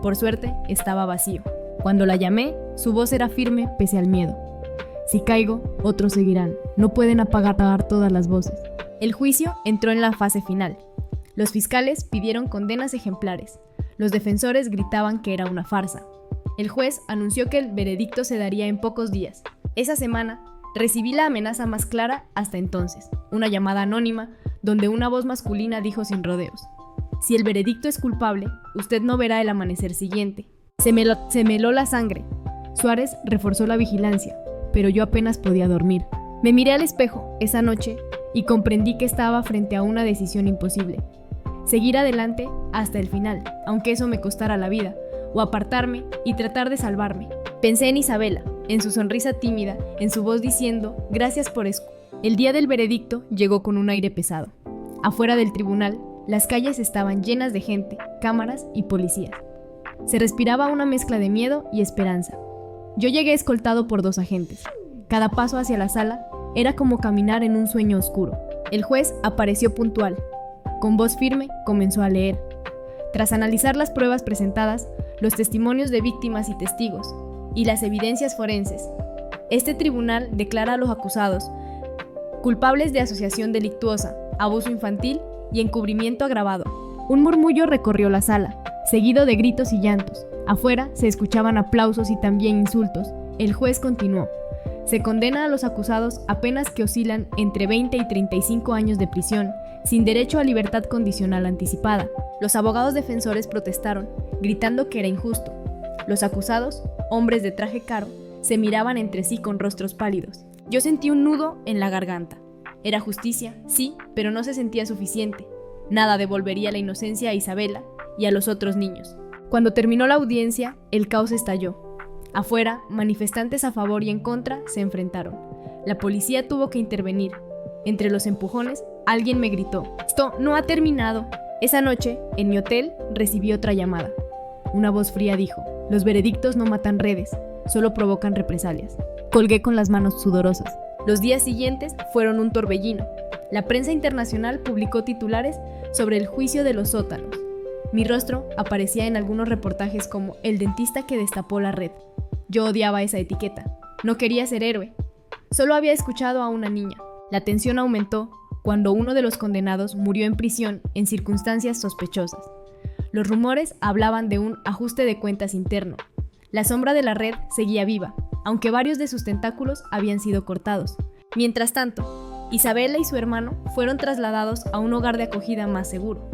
Por suerte, estaba vacío. Cuando la llamé, su voz era firme pese al miedo. Si caigo, otros seguirán. No pueden apagar todas las voces. El juicio entró en la fase final. Los fiscales pidieron condenas ejemplares. Los defensores gritaban que era una farsa. El juez anunció que el veredicto se daría en pocos días. Esa semana, recibí la amenaza más clara hasta entonces, una llamada anónima donde una voz masculina dijo sin rodeos: si el veredicto es culpable, usted no verá el amanecer siguiente. Se me heló la sangre. Suárez reforzó la vigilancia, pero yo apenas podía dormir. Me miré al espejo esa noche y comprendí que estaba frente a una decisión imposible. Seguir adelante hasta el final, aunque eso me costara la vida, o apartarme y tratar de salvarme. Pensé en Isabela, en su sonrisa tímida, en su voz diciendo «Gracias por eso». El día del veredicto llegó con un aire pesado. Afuera del tribunal, las calles estaban llenas de gente, cámaras y policías. Se respiraba una mezcla de miedo y esperanza. Yo llegué escoltado por 2 agentes. Cada paso hacia la sala era como caminar en un sueño oscuro. El juez apareció puntual. Con voz firme comenzó a leer. Tras analizar las pruebas presentadas, los testimonios de víctimas y testigos, y las evidencias forenses, este tribunal declara a los acusados culpables de asociación delictuosa, abuso infantil y encubrimiento agravado. Un murmullo recorrió la sala, seguido de gritos y llantos. Afuera se escuchaban aplausos y también insultos. El juez continuó. Se condena a los acusados a penas que oscilan entre 20 y 35 años de prisión, sin derecho a libertad condicional anticipada. Los abogados defensores protestaron, gritando que era injusto. Los acusados, hombres de traje caro, se miraban entre sí con rostros pálidos. Yo sentí un nudo en la garganta. Era justicia, sí, pero no se sentía suficiente. Nada devolvería la inocencia a Isabela y a los otros niños. Cuando terminó la audiencia, el caos estalló. Afuera, manifestantes a favor y en contra se enfrentaron. La policía tuvo que intervenir. Entre los empujones, alguien me gritó: «¡Esto no ha terminado!». Esa noche, en mi hotel, recibí otra llamada. Una voz fría dijo: «Los veredictos no matan redes, solo provocan represalias». Colgué con las manos sudorosas. Los días siguientes fueron un torbellino. La prensa internacional publicó titulares sobre el juicio de los sótanos. Mi rostro aparecía en algunos reportajes como «el dentista que destapó la red». Yo odiaba esa etiqueta. No quería ser héroe. Solo había escuchado a una niña. La tensión aumentó cuando uno de los condenados murió en prisión en circunstancias sospechosas. Los rumores hablaban de un ajuste de cuentas interno. La sombra de la red seguía viva, aunque varios de sus tentáculos habían sido cortados. Mientras tanto, Isabela y su hermano fueron trasladados a un hogar de acogida más seguro.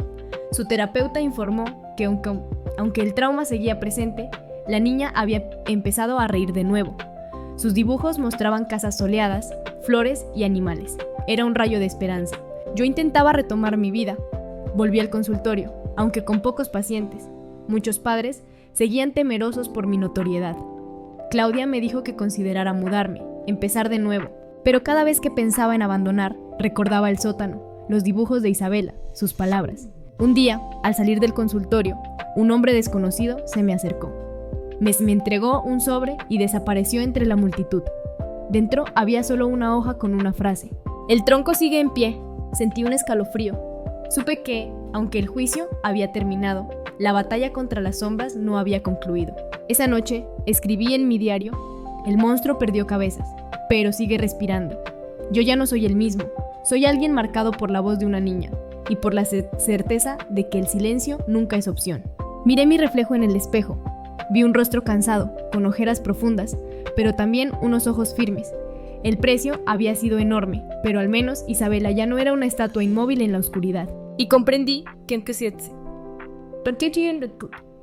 Su terapeuta informó que aunque el trauma seguía presente, la niña había empezado a reír de nuevo. Sus dibujos mostraban casas soleadas, flores y animales. Era un rayo de esperanza. Yo intentaba retomar mi vida. Volví al consultorio, aunque con pocos pacientes. Muchos padres seguían temerosos por mi notoriedad. Claudia me dijo que considerara mudarme, empezar de nuevo. Pero cada vez que pensaba en abandonar, recordaba el sótano, los dibujos de Isabela, sus palabras. Un día, al salir del consultorio, un hombre desconocido se me acercó. Me entregó un sobre y desapareció entre la multitud. Dentro había solo una hoja con una frase: «El tronco sigue en pie». Sentí un escalofrío. Supe que, aunque el juicio había terminado, la batalla contra las sombras no había concluido. Esa noche, escribí en mi diario: «El monstruo perdió cabezas, pero sigue respirando. Yo ya no soy el mismo. Soy alguien marcado por la voz de una niña y por la certeza de que el silencio nunca es opción». Miré mi reflejo en el espejo. Vi un rostro cansado, con ojeras profundas, pero también unos ojos firmes. El precio había sido enorme, pero al menos Isabela ya no era una estatua inmóvil en la oscuridad. Y comprendí que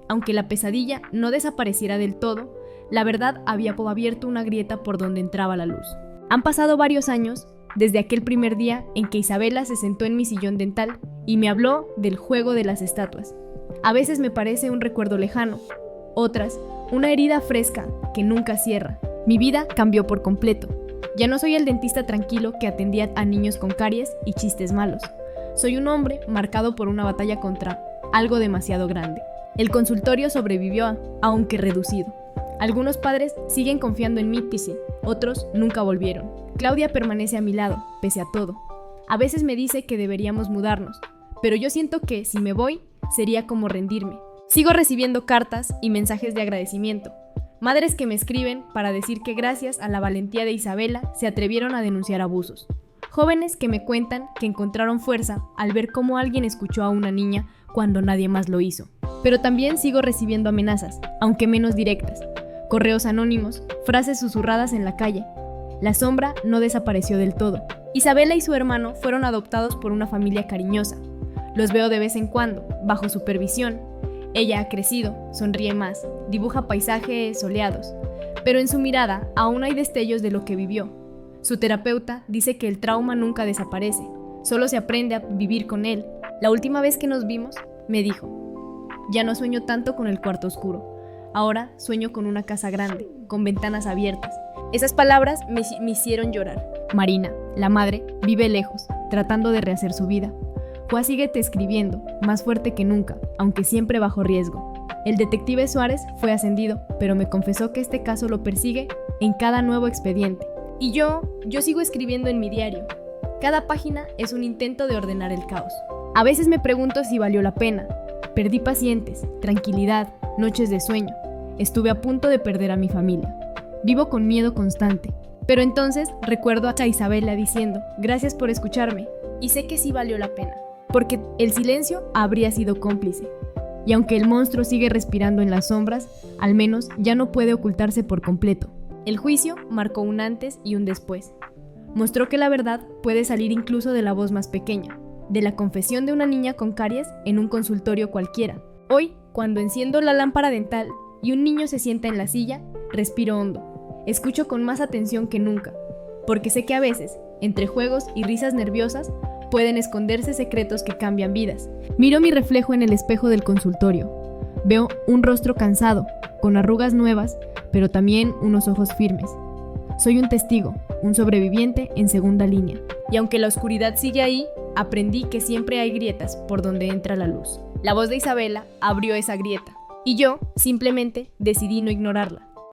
aunque la pesadilla no desapareciera del todo, la verdad había abierto una grieta por donde entraba la luz. Han pasado varios años desde aquel primer día en que Isabela se sentó en mi sillón dental y me habló del juego de las estatuas. A veces me parece un recuerdo lejano, otras, una herida fresca que nunca cierra. Mi vida cambió por completo. Ya no soy el dentista tranquilo que atendía a niños con caries y chistes malos. Soy un hombre marcado por una batalla contra algo demasiado grande. El consultorio sobrevivió, aunque reducido. Algunos padres siguen confiando en mí, otros nunca volvieron. Claudia permanece a mi lado, pese a todo. A veces me dice que deberíamos mudarnos, pero yo siento que, si me voy, sería como rendirme. Sigo recibiendo cartas y mensajes de agradecimiento. Madres que me escriben para decir que gracias a la valentía de Isabela se atrevieron a denunciar abusos. Jóvenes que me cuentan que encontraron fuerza al ver cómo alguien escuchó a una niña cuando nadie más lo hizo. Pero también sigo recibiendo amenazas, aunque menos directas. Correos anónimos, frases susurradas en la calle. La sombra no desapareció del todo. Isabela y su hermano fueron adoptados por una familia cariñosa. Los veo de vez en cuando, bajo supervisión. Ella ha crecido, sonríe más, dibuja paisajes soleados, pero en su mirada aún hay destellos de lo que vivió. Su terapeuta dice que el trauma nunca desaparece, solo se aprende a vivir con él. La última vez que nos vimos, me dijo: «Ya no sueño tanto con el cuarto oscuro, ahora sueño con una casa grande, con ventanas abiertas». Esas palabras me hicieron llorar. Marina, la madre, vive lejos, tratando de rehacer su vida. Juá sigue escribiendo, más fuerte que nunca, aunque siempre bajo riesgo. El detective Suárez fue ascendido, pero me confesó que este caso lo persigue en cada nuevo expediente. Y yo sigo escribiendo en mi diario. Cada página es un intento de ordenar el caos. A veces me pregunto si valió la pena. Perdí pacientes, tranquilidad, noches de sueño. Estuve a punto de perder a mi familia. Vivo con miedo constante. Pero entonces recuerdo a Isabela diciendo: «Gracias por escucharme». Y sé que sí valió la pena, porque el silencio habría sido cómplice. Y aunque el monstruo sigue respirando en las sombras, al menos ya no puede ocultarse por completo. El juicio marcó un antes y un después. Mostró que la verdad puede salir incluso de la voz más pequeña, de la confesión de una niña con caries en un consultorio cualquiera. Hoy, cuando enciendo la lámpara dental, y un niño se sienta en la silla, respiro hondo. Escucho con más atención que nunca, porque sé que a veces, entre juegos y risas nerviosas, pueden esconderse secretos que cambian vidas. Miro mi reflejo en el espejo del consultorio. Veo un rostro cansado, con arrugas nuevas, pero también unos ojos firmes. Soy un testigo, un sobreviviente en segunda línea. Y aunque la oscuridad sigue ahí, aprendí que siempre hay grietas por donde entra la luz. La voz de Isabela abrió esa grieta, y yo simplemente decidí no ignorarla.